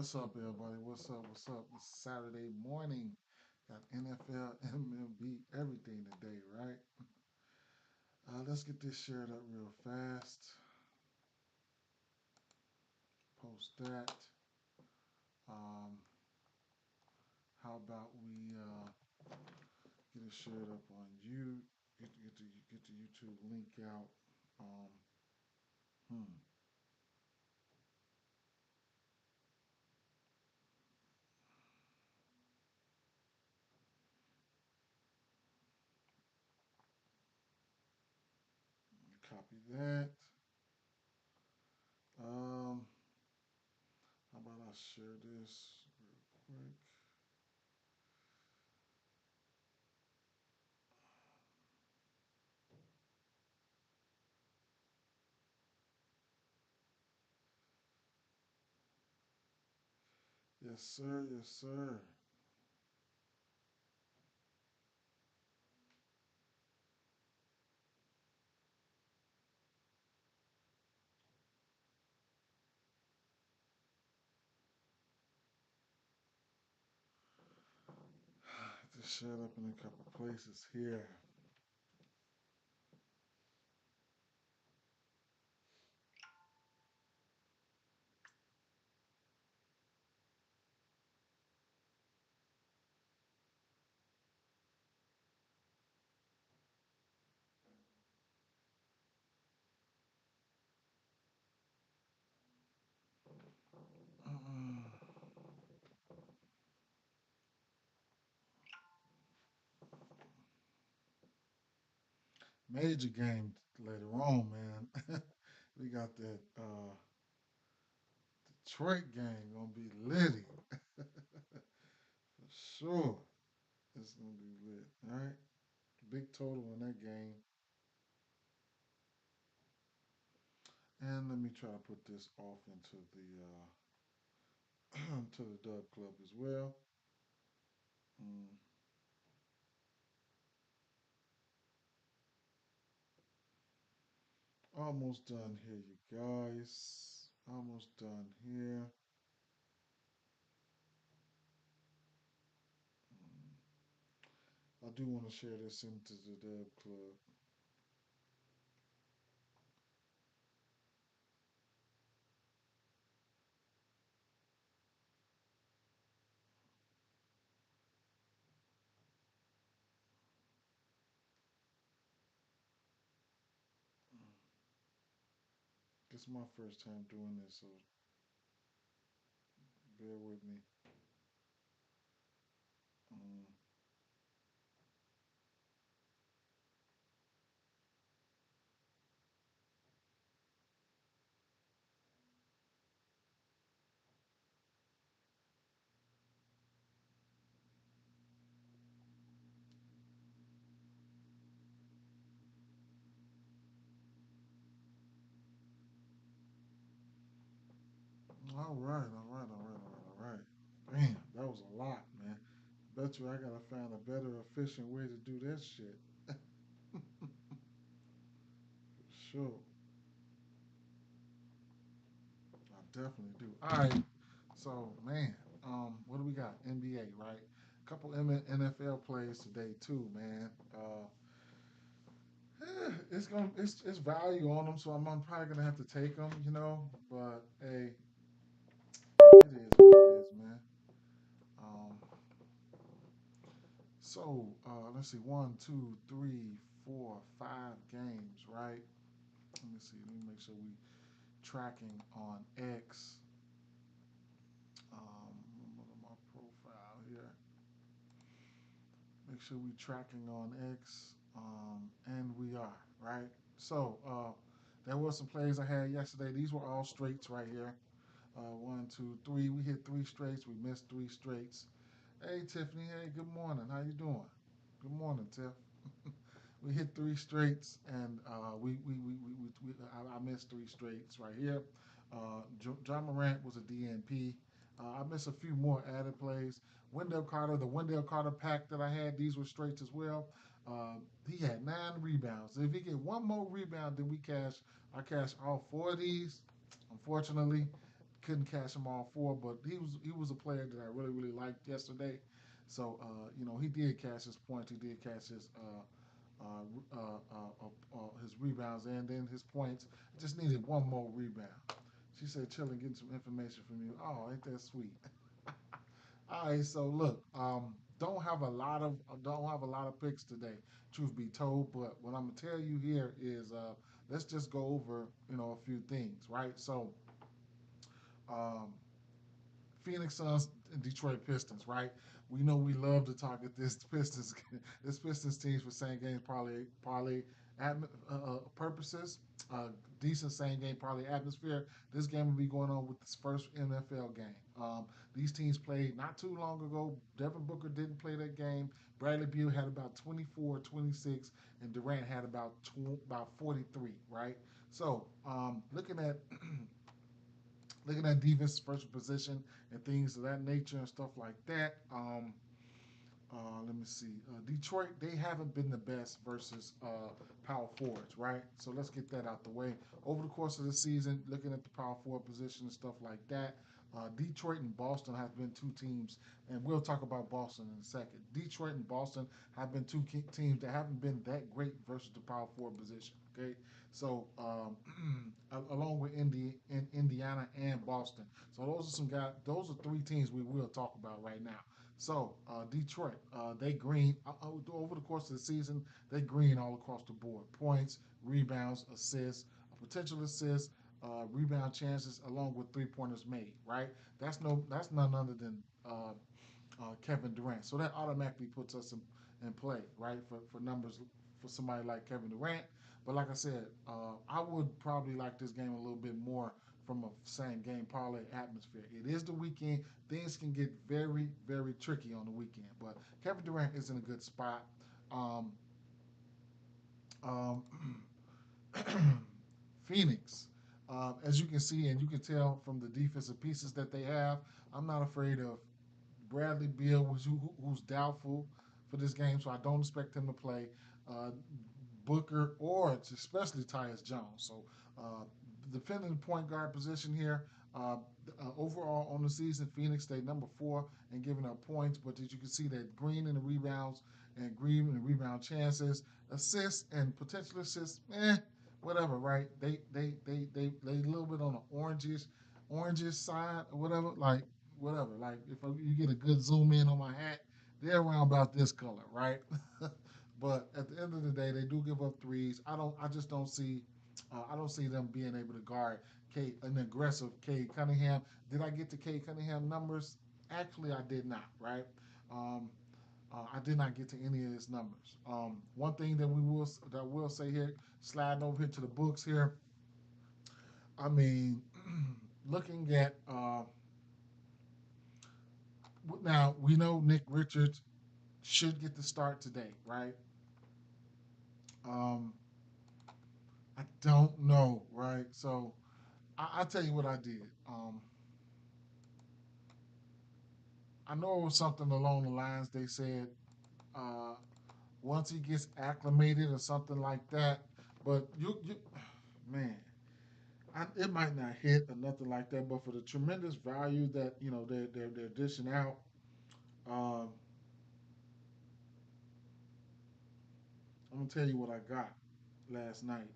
What's up, everybody? What's up? What's up? It's Saturday morning. Got NFL, MLB, everything today, right? Let's get this shared up real fast. Post that. Um, how about we get it shared up on you? Get the YouTube link out. Um, hmm. Copy that. Um, how about I share this real quick? Yes, sir. Yes, sir. Just shared up in a couple places here. Major game later on, man. We got that Detroit game gonna be litty for sure. It's gonna be lit. All right, big total in that game. And let me try to put this off into the to the Dub Club as well. Mm, almost done here, you guys. Almost done here. I do want to share this into the Dub Club. This is my first time doing this, so bear with me. Um, all right, all right, all right, all right, all right. Damn, that was a lot, man. Bet you I gotta find a better, efficient way to do this shit. For sure, I definitely do. All right, so man, what do we got? NBA, right? A couple NFL plays today too, man. It's value on them, so I'm probably gonna have to take them, you know. But hey, it is what it is, man. Um, let's see, one, two, three, four, 5 games, right? Let me see. Let me make sure we tracking on X. My profile here. Make sure we tracking on X. And we are right. There were some plays I had yesterday. These were all straights right here. One, two, three. We hit 3 straights. We missed 3 straights. Hey Tiffany. Hey, good morning. How you doing? Good morning, Tiff. We hit 3 straights, and I missed 3 straights right here. John Morant was a DNP. I missed a few more added plays. Wendell Carter, the Wendell Carter pack that I had, these were straights as well. He had 9 rebounds. If he get one more rebound, then we cash. I cash all 4 of these. Unfortunately, couldn't catch them all four, but he was a player that I really really liked yesterday. So he did catch his points, he did catch his rebounds, and then his points. Just needed one more rebound. She said, "Chilling, getting some information from you." Oh, ain't that sweet? All right, so look, don't have a lot of picks today, truth be told. But what I'm gonna tell you here is, let's just go over a few things, right? So, um, Phoenix Suns and Detroit Pistons, right? We know we love to target this Pistons this Pistons teams for same game parlay purposes. Decent same game parlay atmosphere. This game will be going on with this first NFL game. These teams played not too long ago. Devin Booker didn't play that game. Bradley Beal had about 24, 26, and Durant had about 43. Right. So looking at defense first position and things of that nature and stuff like that. Let me see. Detroit, they haven't been the best versus power forwards, right? So let's get that out the way. Over the course of the season, looking at the power forward position and stuff like that, Detroit and Boston have been two teams, and we'll talk about Boston in a second. Detroit and Boston have been two teams that haven't been that great versus the power forward position. Okay, so along with Indiana and Boston, so those are some guys. Those are three teams we will talk about right now. So Detroit, they green over the course of the season. They green all across the board: points, rebounds, assists, potential assists, rebound chances, along with 3 pointers made. Right? That's none other than Kevin Durant. So that automatically puts us in play, right? For numbers for somebody like Kevin Durant. But like I said, I would probably like this game a little bit more from a same game parlay atmosphere. It is the weekend. Things can get very, very tricky on the weekend. But Kevin Durant is in a good spot. Um, um, Phoenix, as you can see and you can tell from the defensive pieces that they have, I'm not afraid of Bradley Beal, who's doubtful for this game, so I don't expect him to play. Uh, Booker or especially Tyus Jones. So, defending the point guard position here. Uh, Overall on the season, Phoenix stayed number 4 and giving up points, but as you can see, that Green in the rebounds and Green in the rebound chances, assists and potential assists, whatever, right? They a little bit on the orangish side or whatever, like whatever. Like if you get a good zoom in on my hat, they're around about this color, right? But at the end of the day, they do give up threes. I just don't see. I don't see them being able to guard an aggressive Cade Cunningham. Did I get the Cade Cunningham numbers? Actually, I did not. Right. Um, I did not get to any of his numbers. One thing that will say here, sliding over here to the books here. I mean, looking at now we know Nick Richards should get the start today, right? Um, I don't know, right? So I'll tell you what I did. I know it was something along the lines they said uh, once he gets acclimated or something like that. But man, it might not hit or nothing like that. But for the tremendous value that they're dishing out, um, I'm gonna tell you what I got last night.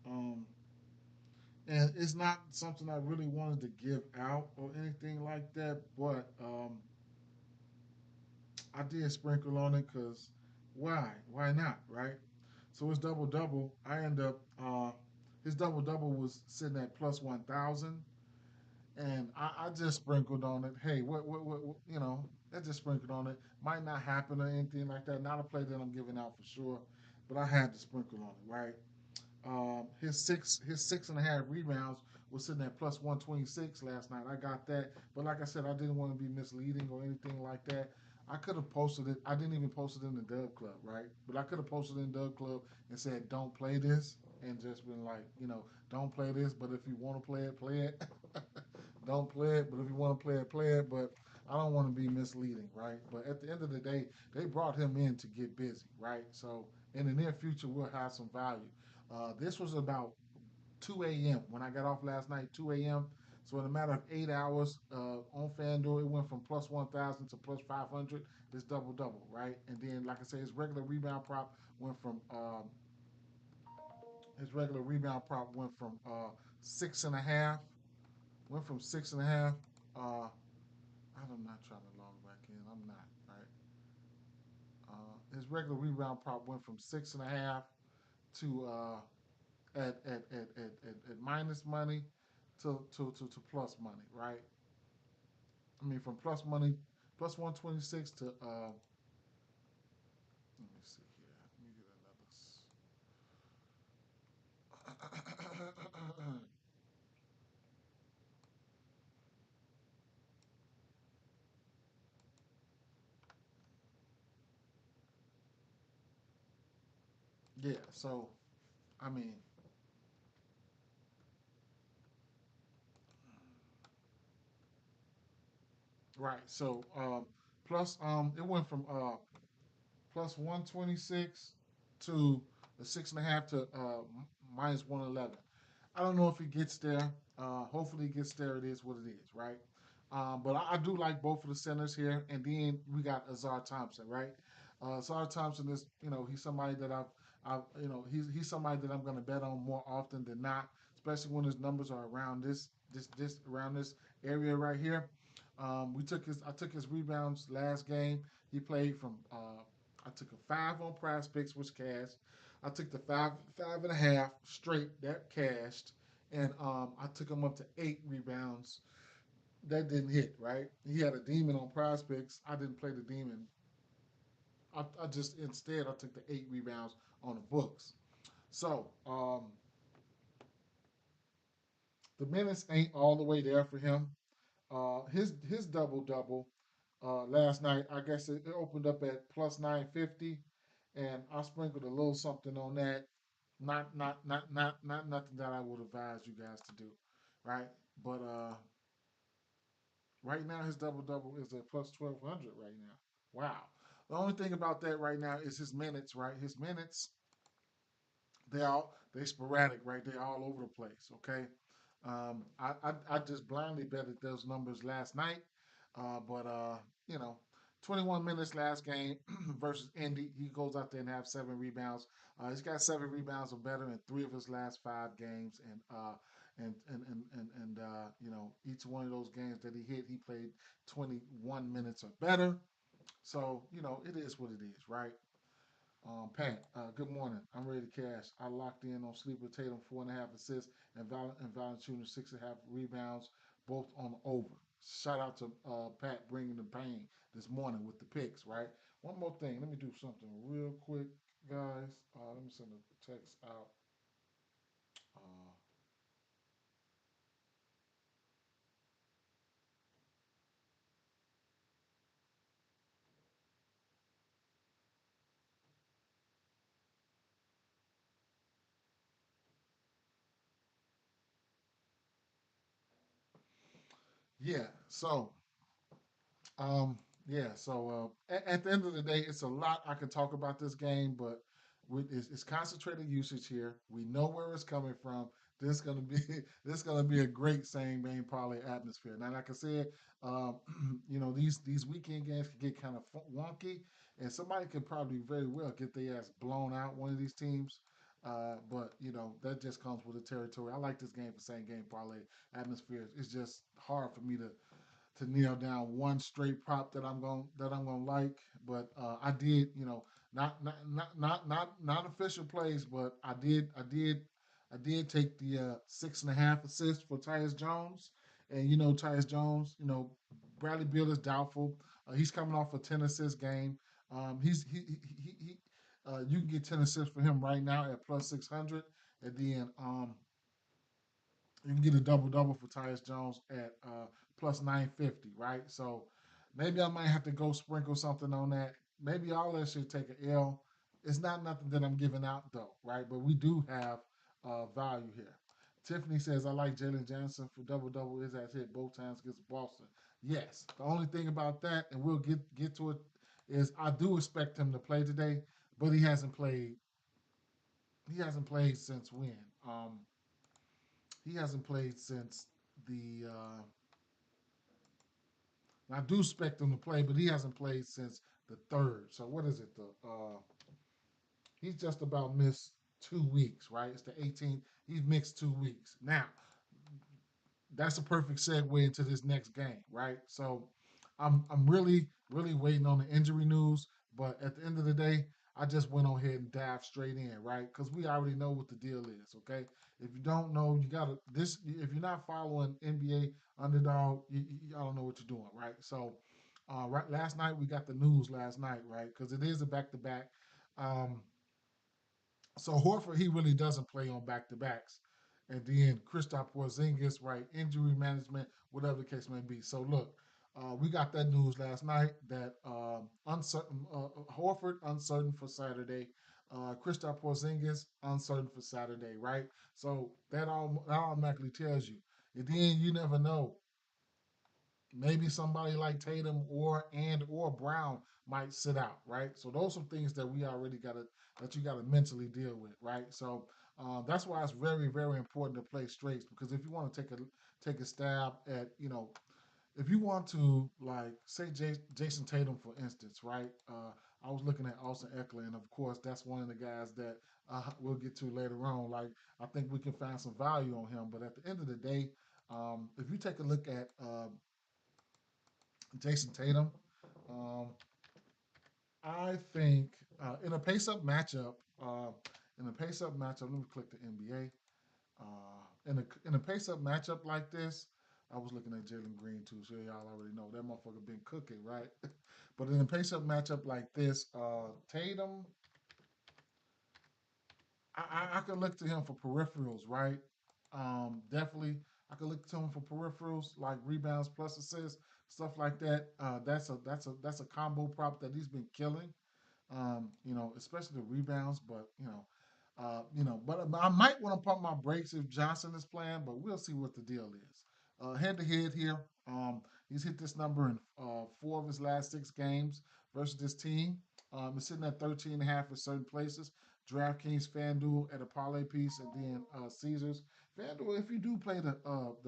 Um, and it's not something I really wanted to give out or anything like that, but I did sprinkle on it because why? Why not? Right? So his double double, I end up his double double was sitting at plus 1,000, and I just sprinkled on it. Hey, what I just sprinkled on it. Might not happen or anything like that. Not a play that I'm giving out for sure, but I had to sprinkle on it, right? His 6.5 rebounds was sitting at plus 126 last night. I got that, but like I said, I didn't want to be misleading or anything like that. I could have posted it. I didn't even post it in the Dub Club, right? But I could have posted it in Dub Club and said, "Don't play this," and just been like, "Don't play this." But if you want to play it, play it. Don't play it. But if you want to play it, play it. But I don't want to be misleading, right? But at the end of the day, they brought him in to get busy, right? So in the near future, we'll have some value. This was about 2 a.m. when I got off last night. 2 a.m. So in a matter of 8 hours on FanDuel, it went from plus 1,000 to plus 500. It's double double, right? And then, like I say, his regular rebound prop went from six and a half. Went from six and a half. Uh, I'm not trying to log back in. I'm not right. His regular rebound prop went from six and a half to at minus money to plus money, right? I mean, from plus money, plus 126 to let me see here. Let me get another. Yeah. So I mean, right. So plus it went from plus 126 to the six and a half to minus 111. I don't know if he gets there. Hopefully, he gets there. It is what it is, right? But I do like both of the centers here, and then we got Azar Thompson, right? Azar Thompson is, he's somebody that he's somebody that I'm going to bet on more often than not, especially when his numbers are around this around this area right here. I took his rebounds last game. He played from I took a five on Prize Picks, which cashed. I took the five and a half straight that cashed, and I took him up to 8 rebounds. That didn't hit, right? He had a demon on Prize Picks. I didn't play the demon. I just instead I took the 8 rebounds on the books. So the minutes ain't all the way there for him. His double double last night. I guess it opened up at plus 950, and I sprinkled a little something on that. Not nothing that I would advise you guys to do, right? But right now his double double is at plus 1,200 right now. Wow. The only thing about that right now is his minutes, right? His minutes they sporadic, right? They're all over the place. Okay. I just blindly betted those numbers last night, but you know, 21 minutes last game versus Indy. He goes out there and have 7 rebounds. He's got 7 rebounds or better in 3 of his last 5 games, and each one of those games that he hit, he played 21 minutes or better. So it is what it is, right? Pat, good morning. I'm ready to cash. I locked in on Sleeper Tatum 4.5 assists and Valanciunas 6.5 rebounds, both on the over. Shout out to Pat bringing the pain this morning with the picks. Right. One more thing. Let me do something real quick, guys. Let me send a text out. Uh, yeah. Um, at the end of the day, it's a lot I can talk about this game, but it's concentrated usage here. We know where it's coming from. This is gonna be this is gonna be a great same game parlay atmosphere. Now, like I said, um, these weekend games can get kind of wonky, and somebody could probably very well get their ass blown out one of these teams. But that just comes with the territory. I like this game for same game parlay atmosphere. It's just hard for me to nail down one straight prop that I'm gonna like. But I did, not official plays, but I did take the 6.5 assists for Tyus Jones, and Tyus Jones, Bradley Beal is doubtful. He's coming off a 10 assist game. You can get 10 assists for him right now at plus 600, and then you can get a double double for Tyus Jones at plus 950, right? So maybe I might have to go sprinkle something on that. Maybe all that should take an L. It's not nothing that I'm giving out though, right? But we do have value here. Tiffany says I like Jalen Johnson for double double. His ass hit both times against Boston. Yes. The only thing about that, and we'll get to it, is I do expect him to play today, but he hasn't played. He hasn't played since when? He hasn't played since the I do expect him to play, but he hasn't played since the third. So what is it? The he's just about missed 2 weeks, right? It's the 18th. He's missed 2 weeks. Now, that's a perfect segue into this next game, right? So I'm really waiting on the injury news, but at the end of the day, I just went on ahead and dived straight in, right? Because we already know what the deal is, okay? If you don't know, you gotta this. If you're not following NBA underdog, you don't know what you're doing, right? So, right last night we got the news last night, right? Because it is a back to back. Um, so Horford, he really doesn't play on back to backs. And then Kristaps Porzingis, right? Injury management, whatever the case may be. So look, we got that news last night that uncertain Horford uncertain for Saturday, Kristaps Porzingis uncertain for Saturday, right? So that automatically tells you. And then you never know, maybe somebody like Tatum or Brown might sit out, right? So those are things that we already gotta that you gotta mentally deal with, right? So that's why it's very important to play straights because if you want to take a stab at if you want to like say Jason Tatum for instance, right? I was looking at Austin Eckler, and of course that's one of the guys that we'll get to later on. Like I think we can find some value on him, but at the end of the day, if you take a look at Jason Tatum. Um, I think in a pace-up matchup, in a pace-up matchup, let me click the NBA. In a pace-up matchup like this, I was looking at Jalen Green too, so y'all already know that motherfucker been cooking, right? But in a pace-up matchup like this, Tatum, I can look to him for peripherals, right? Definitely, I can look to him for peripherals like rebounds plus assists, stuff like that. That's a combo prop that he's been killing. Especially the rebounds. But but I might want to pump my brakes if Johnson is playing, but we'll see what the deal is. Head to head here, he's hit this number in 4 of his last 6 games versus this team. It's sitting at 13 and a half in certain places. DraftKings, FanDuel at a parlay piece, and then Caesars. FanDuel, if you do play the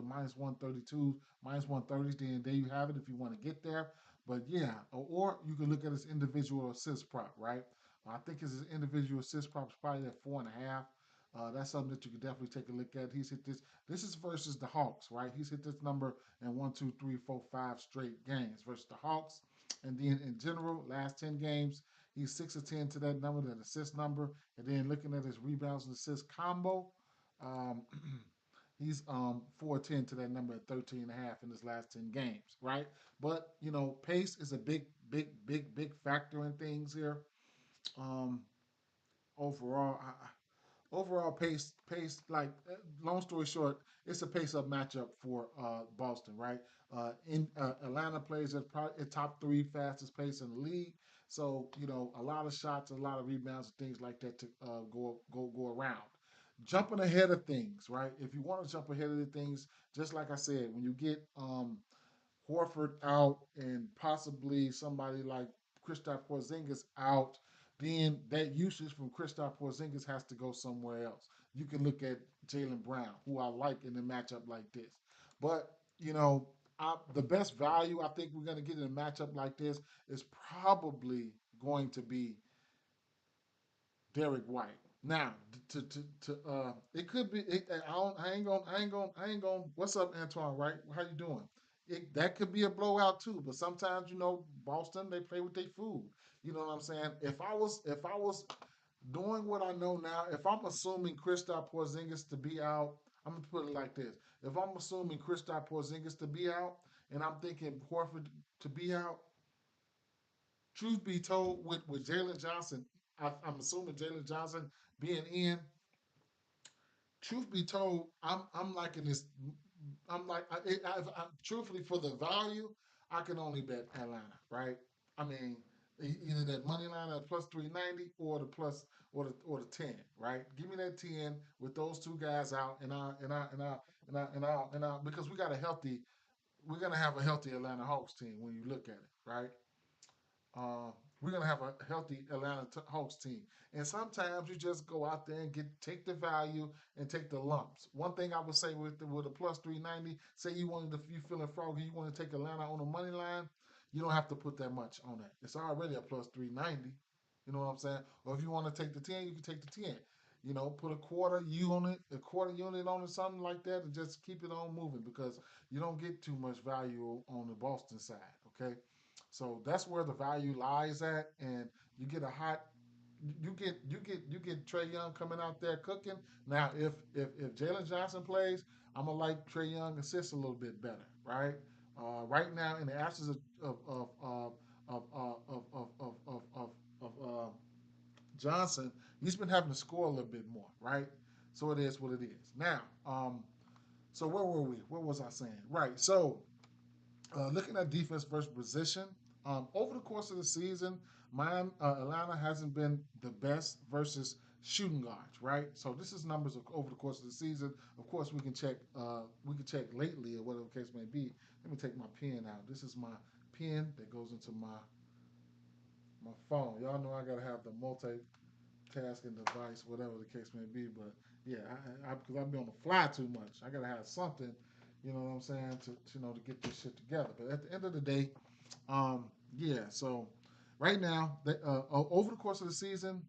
minus 132, minus 130s, then there you have it if you want to get there. But yeah, or you can look at his individual assist prop, right? I think his individual assist prop is probably at 4.5. That's something that you could definitely take a look at. He's hit this. This is versus the Hawks, right? He's hit this number in 1, 2, 3, 4, 5 straight games versus the Hawks. And then in general, last 10 games, he's 6 of 10 to that number, that assist number. And then looking at his rebounds and assists combo, um, he's 4 of 10 to that number at 13 and a half in his last 10 games, right? But pace is a big factor in things here. Um, overall, overall pace. Like long story short, it's a pace up matchup for Boston, right? In Atlanta plays at probably a top three fastest pace in the league. So a lot of shots, a lot of rebounds, and things like that to go around. Jumping ahead of things, right? If you want to jump ahead of the things, just like I said, when you get Horford out and possibly somebody like Kristaps Porzingis out, then that usage from Kristaps Porzingis has to go somewhere else. You can look at Jalen Brown, who I like in a matchup like this. But, the best value I think we're going to get in a matchup like this is probably going to be Derek White. Now, it could be. I ain't going. What's up, Antoine? Right? How you doing? That could be a blowout too. But sometimes, Boston they play with their food. You know what I'm saying? If I was doing what I know now, if I'm assuming Kristaps Porzingis to be out, I'm gonna put it like this: if I'm assuming Kristaps Porzingis to be out, and I'm thinking Horford to be out, truth be told, with Jalen Johnson, I'm assuming Jalen Johnson being in. Truth be told, I'm liking this. I'm like, truthfully, for the value, I can only bet Atlanta, right? I mean, either that money line at plus 390 or the plus or the 10, right? Give me that 10 with those two guys out, because we're gonna have a healthy Atlanta Hawks team when you look at it, right? we're gonna have a healthy Atlanta Hawks team. And sometimes you just go out there and take the value and take the lumps. One thing I would say with a plus 390, say you feeling froggy, you want to take Atlanta on the money line, you don't have to put that much on that. It's already a plus 390. You know what I'm saying? Or if you want to take the 10, you can take the 10. Put a quarter unit, a quarter unit on it, something like that, and just keep it on moving because you don't get too much value on the Boston side. Okay, so that's where the value lies at, and you get a hot, you get Trey Young coming out there cooking. Now, if Jalen Johnson plays, I'm gonna like Trey Young assists a little bit better, right? Right now, in the absence of Johnson, he's been having to score a little bit more, right? So it is what it is. Now, so where were we? What was I saying? Right. So looking at defense versus position, over the course of the season, Atlanta hasn't been the best versus shooting guards, right? So this is numbers over the course of the season. Of course, we can check. We can check lately or whatever the case may be. Let me take my pen out. This is my pen that goes into my phone. Y'all know I gotta have the multitasking device, whatever the case may be. But yeah, because I've been on the fly too much. I gotta have something, you know what I'm saying, to get this shit together. But at the end of the day, um, yeah. So right now, over the course of the season,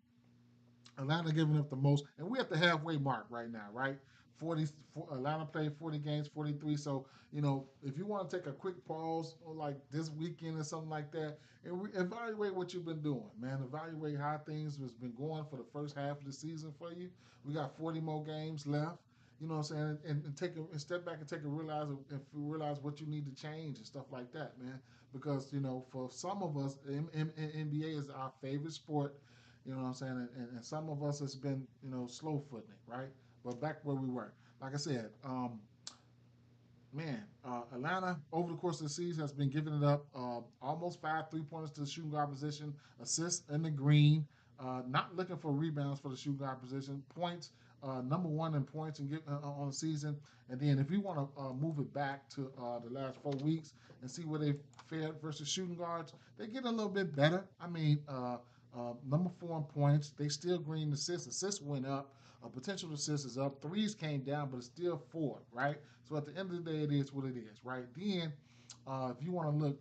Atlanta giving up the most, and we're at the halfway mark right now, right? 40, Atlanta played 40 games, 43. So, if you want to take a quick pause or like this weekend or something like that, and evaluate what you've been doing, man. Evaluate how things has been going for the first half of the season for you. We got 40 more games left. You know what I'm saying? And step back and realize what you need to change and stuff like that, man. Because for some of us, NBA is our favorite sport. You know what I'm saying? And some of us has been, slow footing it, right? But back where we were. Like I said, man, Atlanta over the course of the season has been giving it up almost 5 3 pointers to the shooting guard position, assists in the green, not looking for rebounds for the shooting guard position, points, number one in points on the season. And then if you want to move it back to the last 4 weeks and see where they fared versus shooting guards, they get a little bit better. I mean, number four in points, they still green assists. Assists went up. Potential assists is up. Threes came down, but it's still four, right? So at the end of the day, it is what it is, right? Then, if you want to look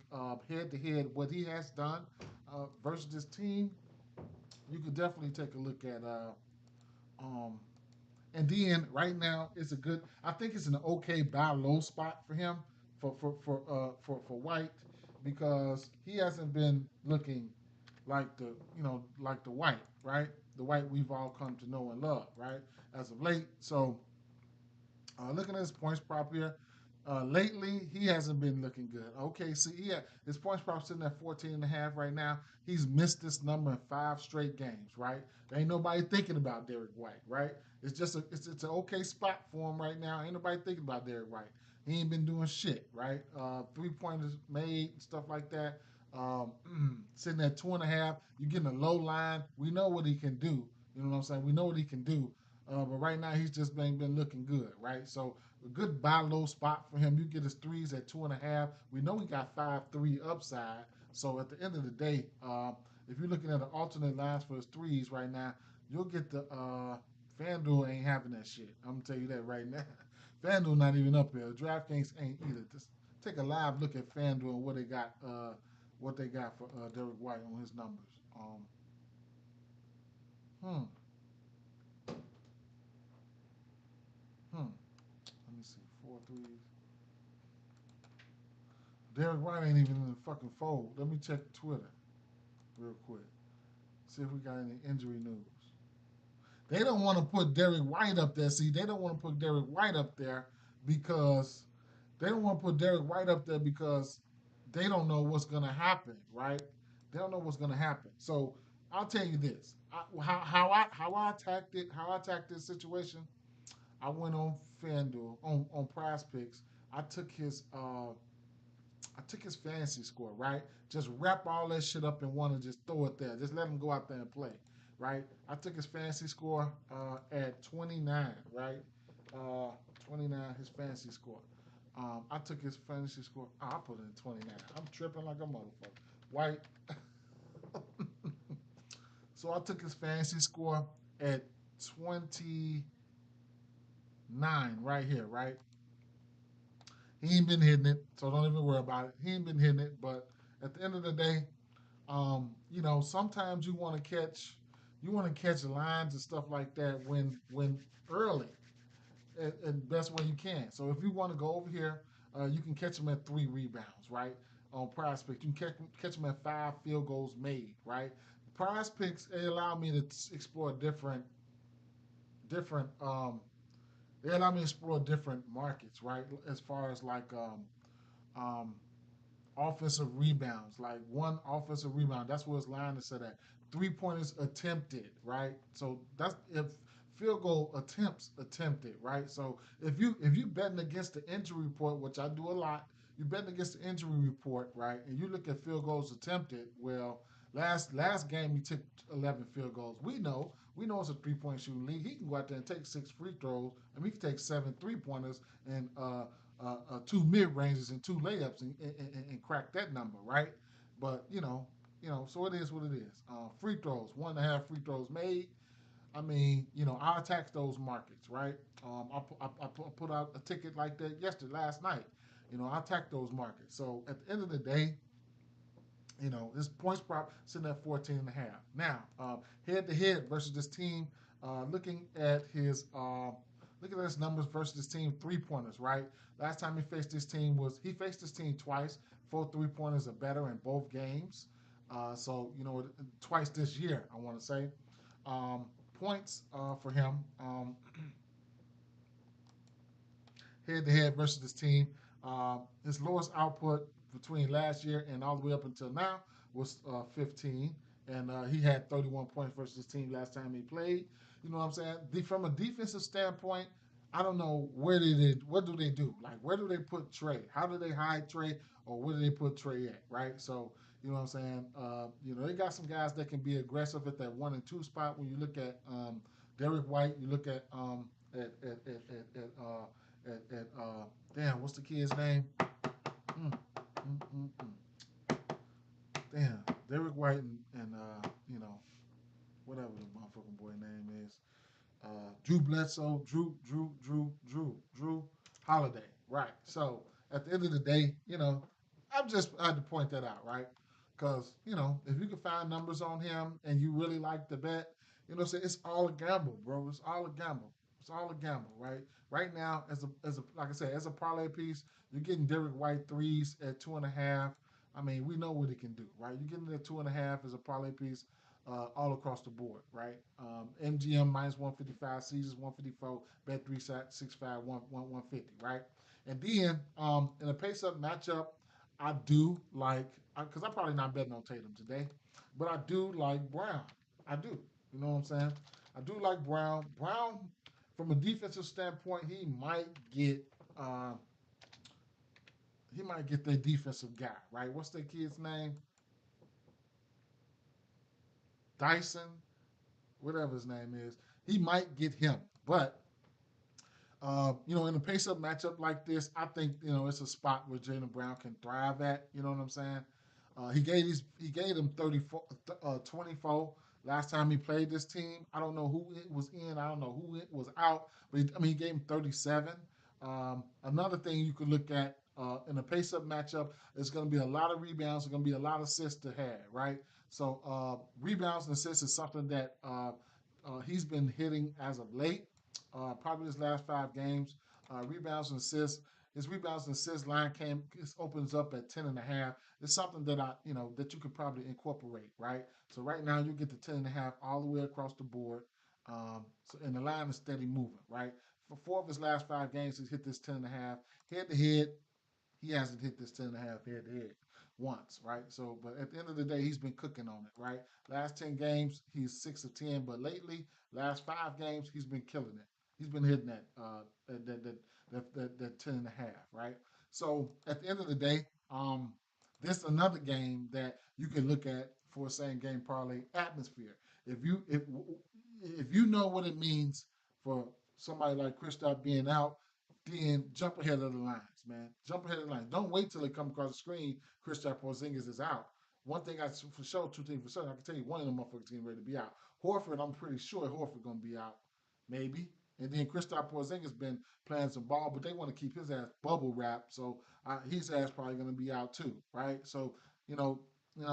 head to head, what he has done versus this team, you could definitely take a look at. Um, and then right now, it's a good. I think it's an okay buy low spot for him for White because he hasn't been looking like the White, right? The White we've all come to know and love, right? As of late, so looking at his points prop here, lately he hasn't been looking good. Okay, see, his points prop sitting at 14 and a half right now. He's missed this number in 5 straight games, right? There ain't nobody thinking about Derek White, right? It's an okay spot for him right now. Ain't nobody thinking about Derek White. He ain't been doing shit, right? 3 pointers made, stuff like that. Um, Sitting at 2.5, you're getting a low line. We know what he can do. You know what I'm saying? We know what he can do. But right now he's just been looking good, right? So a good buy low spot for him. You get his threes at 2.5. We know he got 5-3 upside. So at the end of the day, if you're looking at the alternate lines for his threes right now, you'll get the FanDuel ain't having that shit. I'm gonna tell you that right now. FanDuel not even up here. DraftKings ain't either. Just take a live look at FanDuel and what they got for Derek White on his numbers. Hmm. Hmm. Let me see. 4 threes. Derek White ain't even in the fucking fold. Let me check Twitter real quick. See if we got any injury news. They don't want to put Derek White up there. See, they don't want to put Derek White up there because they don't want to put Derek White up there because they don't know what's gonna happen, right? They don't know what's gonna happen. So I'll tell you this: how I attacked this situation. I went on FanDuel on Prize Picks. I took his uh, I took his fantasy score, right? Just wrap all that shit up in one and just throw it there. Just let him go out there and play, right? I took his fantasy score at 29, right? 29, his fantasy score. I took his fantasy score. I put it at 29. I'm tripping like a motherfucker. White. So I took his fantasy score at 29 right here, right? He ain't been hitting it, so don't even worry about it. He ain't been hitting it, but at the end of the day, sometimes you want to catch lines and stuff like that when early, and best way you can. So if you want to go over here, you can catch them at 3 rebounds, right? On prospect, you can catch them at 5 field goals made, right? Prospects they allow me to explore different. They allow me to explore different markets, right? As far as like um, offensive rebounds, like one offensive rebound. That's where his line is set at. 3 pointers attempted, right? So that's if field goal attempts attempted, right? So if you betting against the injury report, which I do a lot, you betting against the injury report, right? And you look at field goals attempted. Well, last game he took 11 field goals. We know it's a 3 point shooting league. He can go out there and take 6 free throws, and we can take 7 3 pointers and 2 mid ranges and 2 layups and crack that number, right? But so it is what it is. Free throws, 1.5 free throws made. I mean, I attack those markets, right? I put out a ticket like that last night. I attack those markets. So at the end of the day, this points prop sitting at 14 and a half. Now, head to head versus this team, looking at his numbers versus this team 3 pointers, right? Last time he faced this team twice, 4 3 pointers or better in both games. So twice this year, I want to say. Points for him. Head to head versus this team. His lowest output between last year and all the way up until now was 15, and he had 31 points versus his team last time he played. You know what I'm saying? From a defensive standpoint, I don't know what do they do? Like where do they put Trey? How do they hide Trey, or where do they put Trey at? Right? So you know what I'm saying? They got some guys that can be aggressive at that 1 and 2 spot. When you look at Derek White, you look at damn, what's the kid's name? Mm, mm, mm, mm. Damn, Derek White and whatever the motherfucking boy name is. Drew Bledsoe, Drew Holiday. Right. So at the end of the day, I had to point that out, right? Because if you can find numbers on him and you really like the bet, it's all a gamble, bro. It's all a gamble. It's all a gamble, right? Right now, as a like I said, as a parlay piece, you're getting Derek White threes at 2.5. I mean, we know what he can do, right? You're getting it at 2.5 as a parlay piece all across the board, right? MGM minus 155, Caesars 154, bet 365, 150, right? And then in a pace up matchup, I do like, because I'm probably not betting on Tatum today, but I do like Brown. I do. You know what I'm saying? I do like Brown. Brown, from a defensive standpoint, uh, he might get their defensive guy, right? What's that kid's name? Dyson, whatever his name is. He might get him, but in a pace-up matchup like this, I think it's a spot where Jaylen Brown can thrive at. You know what I'm saying? He gave him 24 last time he played this team. I don't know who it was in. I don't know who it was out, but he gave him 37. Another thing you could look at in a pace-up matchup is going to be a lot of rebounds. There's going to be a lot of assists to have, right? So rebounds and assists is something that he's been hitting as of late. Probably his last 5 games. Rebounds and assists. His rebounds and assists line opens up at 10.5. It's something that that you could probably incorporate, right? So right now you get the 10.5 all the way across the board. And the line is steady moving, right? For 4 of his last 5 games, he's hit this 10.5. Head to head, he hasn't hit this 10.5 head to head once, right? So, but at the end of the day, he's been cooking on it, right? Last 10 games, he's 6 of 10, but lately, last 5 games, he's been killing it. He's been hitting that 10.5, right? So at the end of the day, this is another game that you can look at for a same game parlay atmosphere. If you know what it means for somebody like Kristaps being out, then jump ahead of the lines, man. Jump ahead of the lines. Don't wait till they come across the screen. Kristaps Porzingis is out. one thing I for sure, two things for certain, I can tell you one of them motherfuckers getting ready to be out. Horford, I'm pretty sure Horford gonna be out, maybe. And then Kristaps Porzingis been playing some ball, but they want to keep his ass bubble wrapped, so his ass probably gonna be out too, right? So you know,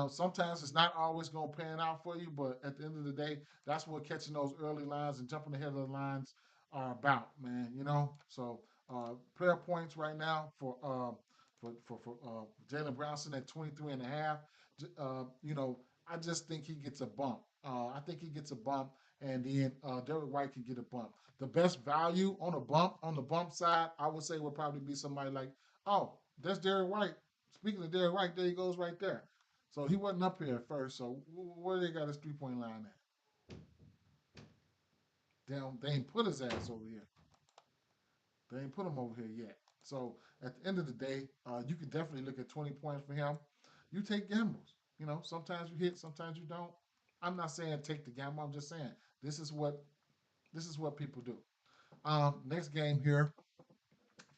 sometimes it's not always gonna pan out for you, but at the end of the day, that's what catching those early lines and jumping ahead of the lines are about, man. So player points right now for Jalen Brownson at 23 and a half. I just think he gets a bump. I think he gets a bump, and then Derek White can get a bump. The best value on the bump side, I would say would probably be somebody like, oh, that's Derek White. Speaking of Derek White, there he goes right there. So he wasn't up here at first. So where they got his 3 point line at? They ain't put his ass over here. They ain't put him over here yet. So at the end of the day, you can definitely look at 20 points for him. You take gambles. Sometimes you hit, sometimes you don't. I'm not saying take the gamble. I'm just saying this is what people do. Next game here,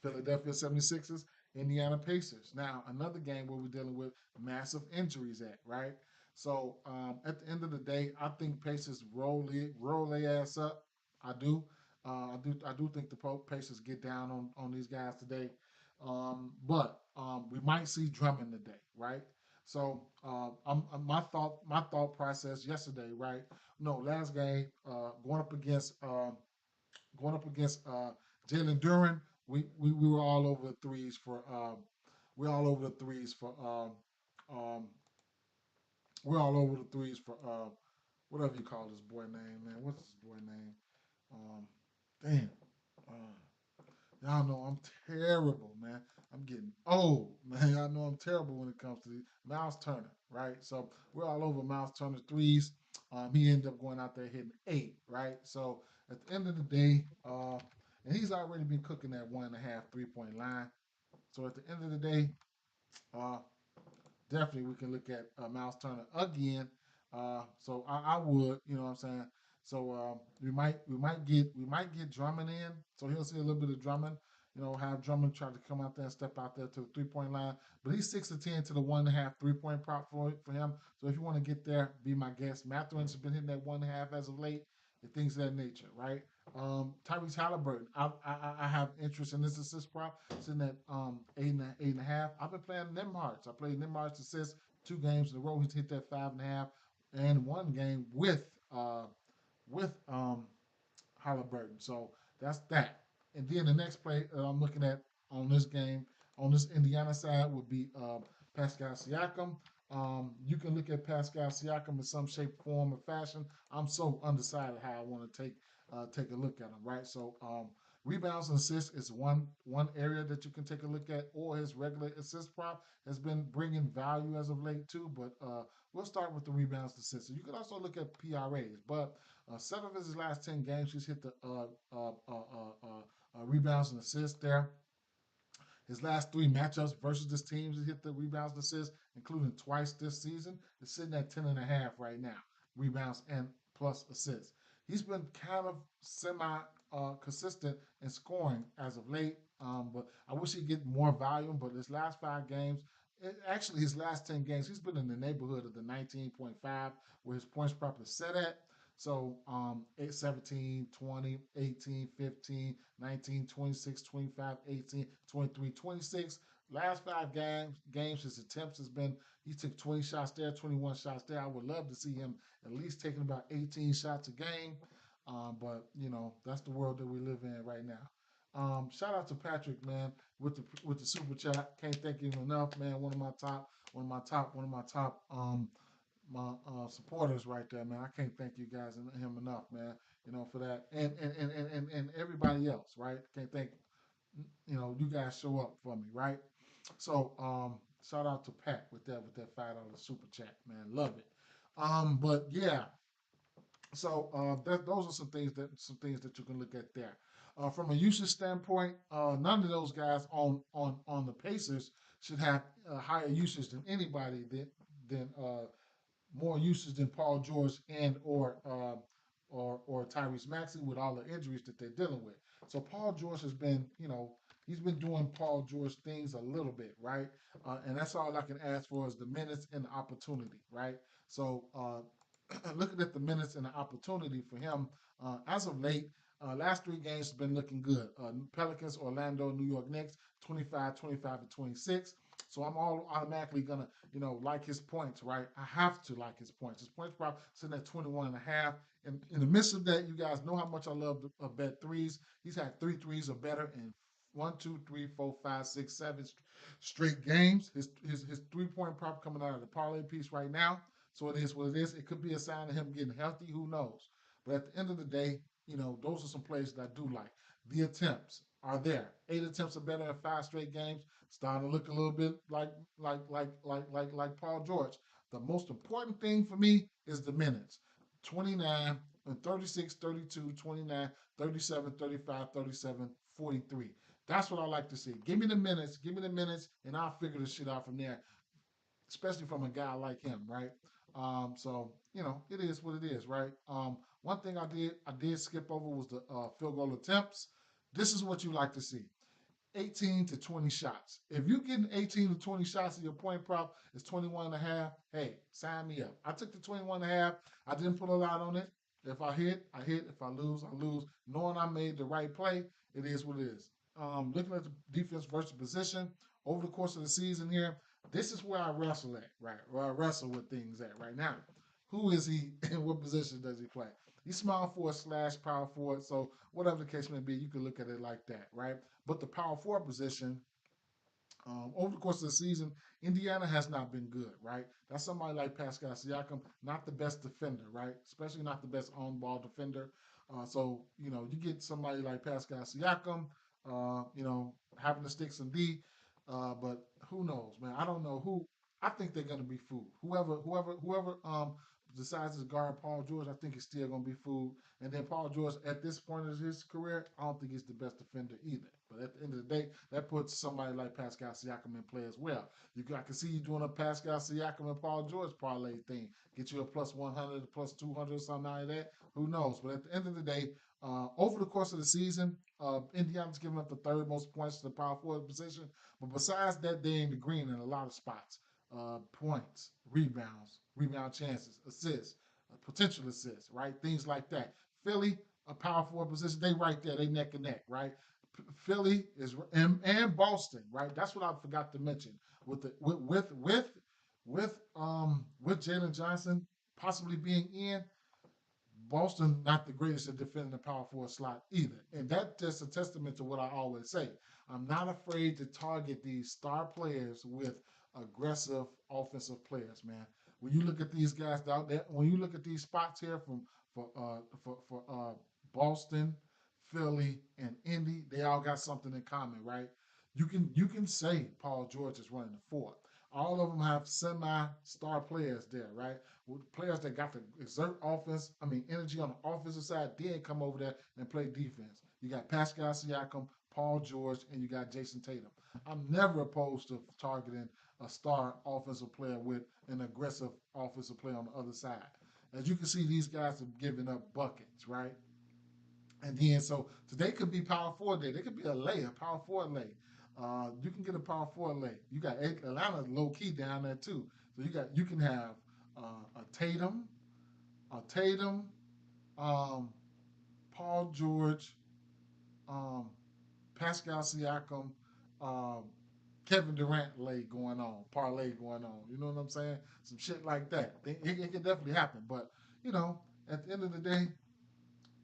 Philadelphia 76ers, Indiana Pacers. Now, another game where we're dealing with massive injuries at, right? So at the end of the day, I think Pacers roll their ass up. I do. I do think the Pacers get down on these guys today. But we might see Drummond today, right? So my thought process yesterday, right? No, last game, going up against Jalen Duran, we were all over the threes for we're all over the threes for we're all over the threes for whatever you call this boy name, man. What's this boy name? Um, damn. Uh, Y'all know I'm terrible, man. I'm getting old, man. Y'all know I'm terrible when it comes to Miles Turner, right? So we're all over Miles Turner threes. He ended up going out there hitting 8, right? So at the end of the day, and he's already been cooking that 1.5 3 point line. So at the end of the day, uh, definitely we can look at Miles Turner again. So I would, you know what I'm saying. So we might get Drummond in, so he'll see a little bit of Drummond. Have Drummond try to come out there and step out there to the 3 point line. But he's 6 to 10 to the 1.5 3 point prop for him. So if you want to get there, be my guest. Matthews has been hitting that 1.5 as of late, and things of that nature, right? Tyrese Halliburton, I have interest in this assist prop sitting at 8.5. I've been playing Nimhards. I played Nimhards assist 2 games in a row. He's hit that 5.5, and 1 game with Halliburton. So that's that. And then the next play I'm looking at on this game, on this Indiana side, would be Pascal Siakam. You can look at Pascal Siakam in some shape, form, or fashion. I'm so undecided how I want to take a look at him, right? So rebounds and assists is one area that you can take a look at, or his regular assist prop has been bringing value as of late too. But we'll start with the rebounds and assists. So you can also look at PRAs, but 7 of his last 10 games, he's hit the rebounds and assists there. His last 3 matchups versus this team, he hit the rebounds and assists, including twice this season. It's sitting at 10.5 right now, rebounds and plus assists. He's been kind of semi consistent in scoring as of late, but I wish he'd get more volume. But his last 5 games, actually his last 10 games, he's been in the neighborhood of the 19.5 where his points prop is set at. So 8, 17, 20, 18, 15, 19, 26, 25, 18, 23, 26. Last 5 games, his attempts has been, he took 20 shots there, 21 shots there. I would love to see him at least taking about 18 shots a game. But that's the world that we live in right now. Shout out to Patrick, man, with the super chat. Can't thank him enough, man. One of my top my supporters right there, man. I can't thank you guys and him enough, man. For that, and everybody else, right? Can't thank you guys show up for me, right? So shout out to Pat with that $5 super chat, man. Love it. But yeah, so those are some things that you can look at there. From a usage standpoint, none of those guys on the Pacers should have higher usage than anybody than more usage than Paul George and or Tyrese Maxey with all the injuries that they're dealing with. So Paul George has been he's been doing Paul George things a little bit, right? And that's all I can ask for is the minutes and the opportunity, right? So looking at the minutes and the opportunity for him as of late, last three games have been looking good. Pelicans, Orlando, New York Knicks, 25, 25, and 26. So I'm all automatically gonna, like his points, right? I have to like his points. His points probably sitting at 21 and a half. And in the midst of that, you guys know how much I love to bet threes. He's had three threes or better in one, two, three, four, five, six, seven straight games. His 3 point prop coming out of the parlay piece right now. So it is what it is. It could be a sign of him getting healthy. Who knows? But at the end of the day, those are some plays that I do like. The attempts are there. 8 attempts are better in 5 straight games. Starting to look a little bit like Paul George. The most important thing for me is the minutes. 29 and 36, 32, 29, 37, 35, 37, 43. That's what I like to see. Give me the minutes, and I'll figure the shit out from there, especially from a guy like him, right? So it is what it is, right? One thing I did skip over was the field goal attempts. This is what you like to see. 18 to 20 shots. If you're getting 18 to 20 shots and your point prop is 21 and a half, hey, sign me up. I took the 21 and a half. I didn't put a lot on it. If I hit, I hit. If I lose, I lose. Knowing I made the right play, it is what it is. Looking at the defense versus position over the course of the season here, this is where I wrestle at, right? Where I wrestle with things at right now. Who is he and what position does he play? He's small forward slash power forward. So whatever the case may be, you can look at it like that, right? But the power forward position, over the course of the season, Indiana has not been good, right? That's somebody like Pascal Siakam, not the best defender, right? Especially not the best on-ball defender. So you get somebody like Pascal Siakam, having to stick some D, but who knows, man? I don't know who. I think they're going to be fooled. Whoever decides to guard Paul George, I think he's still going to be fooled. And then Paul George, at this point of his career, I don't think he's the best defender either. But at the end of the day, that puts somebody like Pascal Siakam in play as well. I can see you doing a Pascal Siakam and Paul George parlay thing. Get you a plus 100, plus 200, something like that. Who knows? But at the end of the day, over the course of the season, Indiana's giving up the third most points to the power forward position. But besides that, they're in the green in a lot of spots. Points, rebounds, rebound chances, assists, potential assists, right? Things like that. Philly, a power forward position, they right there, they neck and neck, right? Philly is and Boston, right? That's what I forgot to mention with the with Jalen Johnson possibly being in. Boston not the greatest at defending the power forward slot either. And that's just a testament to what I always say. I'm not afraid to target these star players with aggressive offensive players, man. When you look at these guys out there, when you look at these spots here from for Boston, Philly, and Indy, they all got something in common, right? You can say Paul George is running the fourth. All of them have semi-star players there, right? With players that got to exert energy on the offensive side, then come over there and play defense. You got Pascal Siakam, Paul George, and you got Jason Tatum. I'm never opposed to targeting a star offensive player with an aggressive offensive player on the other side. As you can see, these guys are giving up buckets, right? And then so today could be power forward day. There could be a power forward lay. You can get a power forward lay. You got Atlanta low key down there too. So you can have a Tatum, um, Paul George, um, Pascal Siakam, um, Kevin Durant lay going on, parlay going on. You know what I'm saying? Some shit like that. It can definitely happen. But at the end of the day,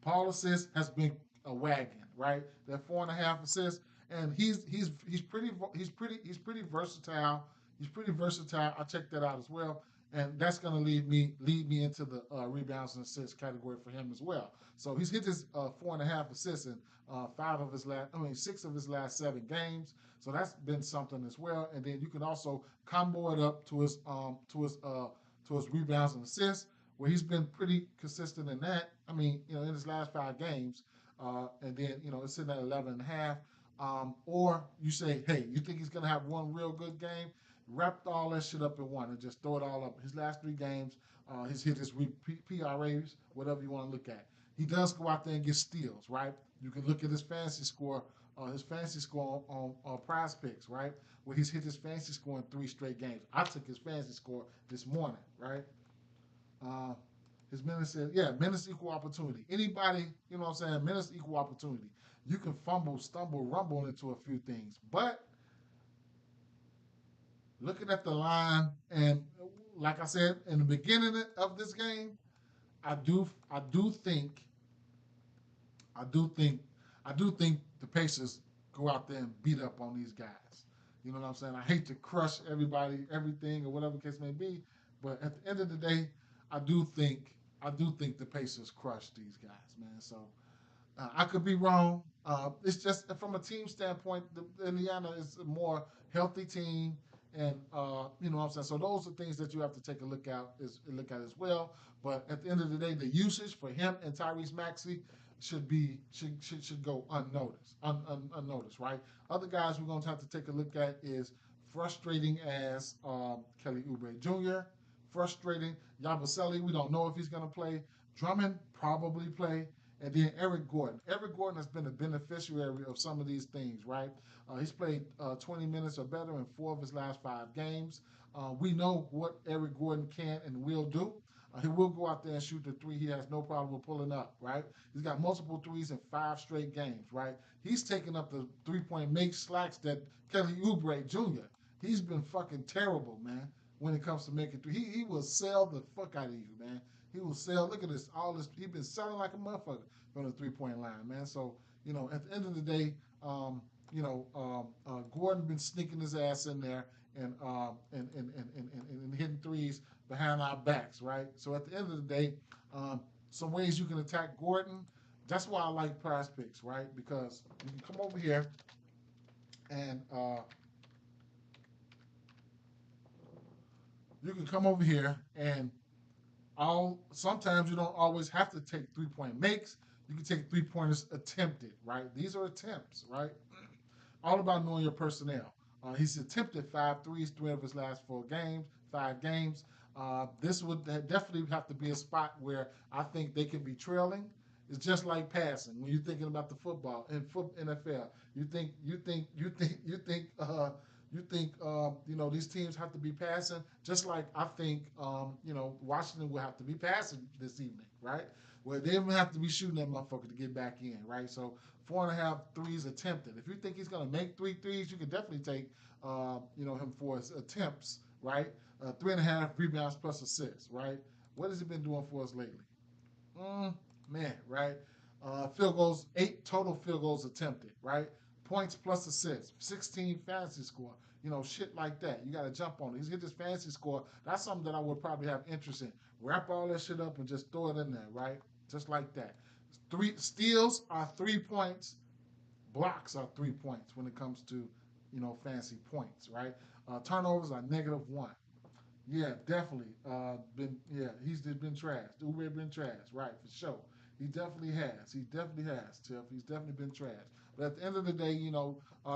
Paul assists has been a wagon, right? That 4.5 assists, and he's pretty versatile. He's pretty versatile. I checked that out as well, and that's going to lead me into the rebounds and assists category for him as well. So he's hit his 4.5 assists in 6 of his last 7 games. So that's been something as well. And then you can also combo it up to his rebounds and assists where he's been pretty consistent in that. In his last 5 games, and then it's sitting at 11 and a half. Or you say, hey, you think he's gonna have one real good game? Wrap all that shit up in one and just throw it all up. His last 3 games, he's hit his PRAs, whatever you want to look at. He does go out there and get steals, right? You can look at his fantasy score his fantasy score on Prize Picks, right? Where he's hit his fantasy score in 3 straight games. I took his fantasy score this morning, right? Uh, his minutes said, yeah, minutes equal opportunity. Anybody, you know what I'm saying? Minutes equal opportunity. You can fumble, stumble, rumble into a few things, but looking at the line, and like I said in the beginning of this game, I do think I do think I do think the Pacers go out there and beat up on these guys. You know what I'm saying? I hate to crush everybody, everything, or whatever the case may be, but at the end of the day, I do think the Pacers crush these guys, man. So I could be wrong. It's just from a team standpoint, Indiana is a more healthy team, and you know what I'm saying. So those are things that you have to take a look at as well. But at the end of the day, the usage for him and Tyrese Maxey should go unnoticed, right? Other guys we're going to have to take a look at is frustrating as Kelly Oubre Jr. Frustrating Yabusele. We don't know if he's going to play. Drummond probably play. And then Eric Gordon. Eric Gordon has been a beneficiary of some of these things, right? He's played 20 minutes or better in 4 of his last 5 games. We know what Eric Gordon can and will do. He will go out there and shoot the three. He has no problem with pulling up, right? He's got multiple threes in 5 straight games, right? He's taking up the three-point make slacks that Kelly Oubre Jr. He's been fucking terrible, man, when it comes to making three. He will sell the fuck out of you, man. He will sell. Look at this. All this. He's been selling like a motherfucker from the 3-point line, man. So you know, at the end of the day, Gordon been sneaking his ass in there and hitting threes behind our backs, right? So at the end of the day, some ways you can attack Gordon. That's why I like Prize Picks, right? Because you can come over here and sometimes you don't always have to take 3-point makes. You can take 3-pointers attempted, right? These are attempts, right? All about knowing your personnel. He's attempted 5 threes, 3 of his last 4 games, 5 games. This would definitely have to be a spot where I think they can be trailing. It's just like passing. When you're thinking about the football in NFL, you know, these teams have to be passing, just like I think Washington will have to be passing this evening, right? Where they will have to be shooting that motherfucker to get back in, right? So 4.5 threes attempted. If you think he's going to make 3 threes, you can definitely take him for his attempts, right? 3.5 rebounds plus assists, right? What has he been doing for us lately? Man, right? Field goals, 8 total field goals attempted, right? Points plus assists, 16 fantasy score, shit like that. You got to jump on it. He's hit his fantasy score. That's something that I would probably have interest in. Wrap all that shit up and just throw it in there, right? Just like that. 3 steals are 3 points. Blocks are 3 points when it comes to, fantasy points, right? Turnovers are -1. Yeah, definitely. He's been trashed. Oubre been trashed, right, for sure. He definitely has. He definitely has, Tiff. He's definitely been trashed. But at the end of the day,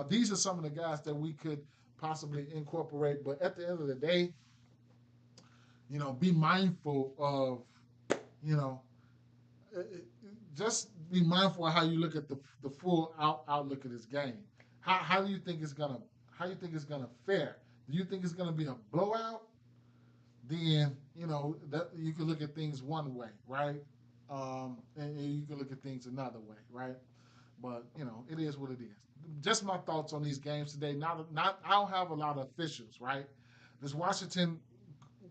these are some of the guys that we could possibly incorporate. But at the end of the day, be mindful of, you know, just be mindful of how you look at the full outlook of this game. How do you think it's gonna fare? Do you think it's gonna be a blowout? Then that you can look at things one way, right? And you can look at things another way, right? But it is what it is. Just my thoughts on these games today. Not I don't have a lot of officials, right? This Washington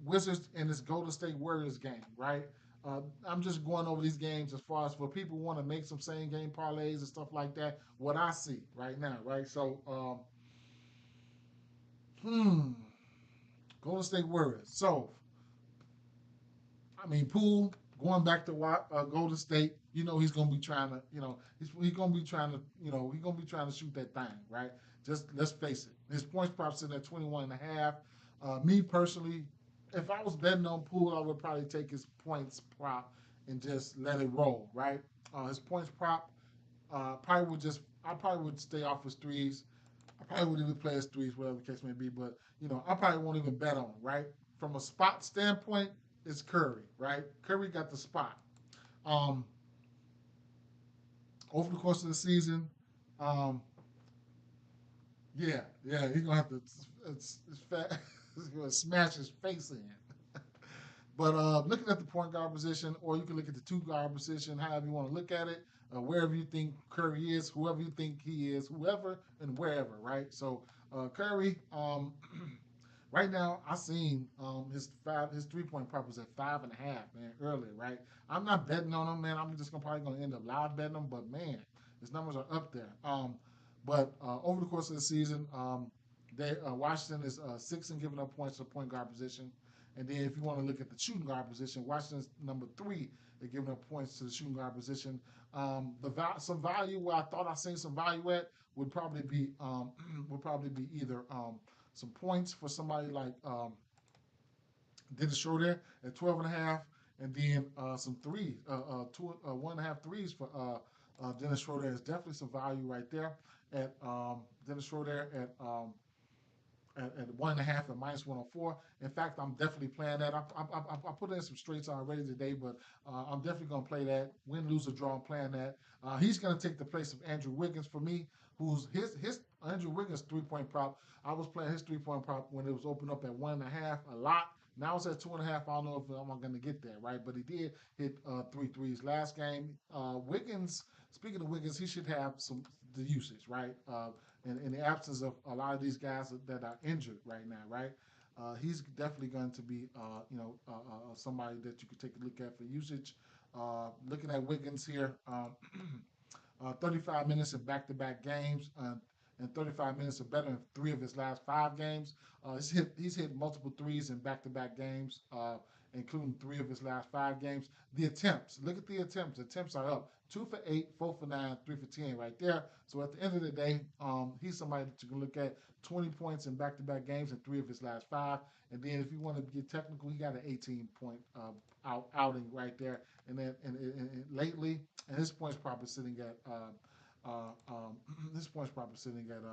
Wizards and this Golden State Warriors game, right? I'm just going over these games as far as for people who want to make some same game parlays and stuff like that. What I see right now, right? So, Golden State Warriors. So, I mean, Poole going back to Golden State. He's gonna be trying to, he's gonna be trying to, he's gonna be trying to shoot that thing, right? Just let's face it. His points prop sitting at 21.5. Me personally, if I was betting on Poole, I would probably take his points prop and just let it roll, right? His points prop, I probably would stay off his threes. I probably wouldn't even play his threes, whatever the case may be. But I probably won't even bet on him, right? From a spot standpoint, it's Curry, right? Curry got the spot. Over the course of the season, Yeah, he's gonna have to it's fat, he's gonna smash his face in. But looking at the point guard position, or you can look at the two guard position, however you want to look at it, wherever you think Curry is, whoever you think he is, whoever and wherever, right? So Curry, right now I seen his 3 point prop was at 5.5, man, earlier, right? I'm not betting on him, man. I'm just probably gonna end up live betting him, but man, his numbers are up there. But over the course of the season, Washington is sixth in giving up points to the point guard position. And then if you want to look at the shooting guard position, Washington's number three. They're giving up points to the shooting guard position. Some value where I thought I seen some value at would probably be either some points for somebody like Dennis Schroeder at 12.5, and then some threes, 1.5 threes for Dennis Schroeder. Is definitely some value right there at Dennis Schroeder at 1.5 at -104. In fact, I'm definitely playing that. I put in some straights already today, but I'm definitely going to play that. Win, lose, or draw, I'm playing that. He's going to take the place of Andrew Wiggins for me, who's his Andrew Wiggins 3 point prop. I was playing his 3 point prop when it was opened up at 1.5 a lot. Now it's at 2.5. I don't know if I'm going to get there, right? But he did hit three threes last game. Wiggins, speaking of Wiggins, he should have some the usage, right? In the absence of a lot of these guys that are injured right now, right? He's definitely going to be, somebody that you could take a look at for usage. Looking at Wiggins here, 35 minutes in back-to-back games, and 35 minutes or better in three of his last five games. He's hit multiple threes in back-to-back games, including three of his last five games. The attempts, look at the attempts. The attempts are up 2 for 8, 4 for 9, 3 for 10, right there. So at the end of the day, he's somebody that you can look at. 20 points in back-to-back games in three of his last five. And then if you want to get technical, he got an 18-point outing right there. And then lately, and his points probably sitting at this points probably sitting at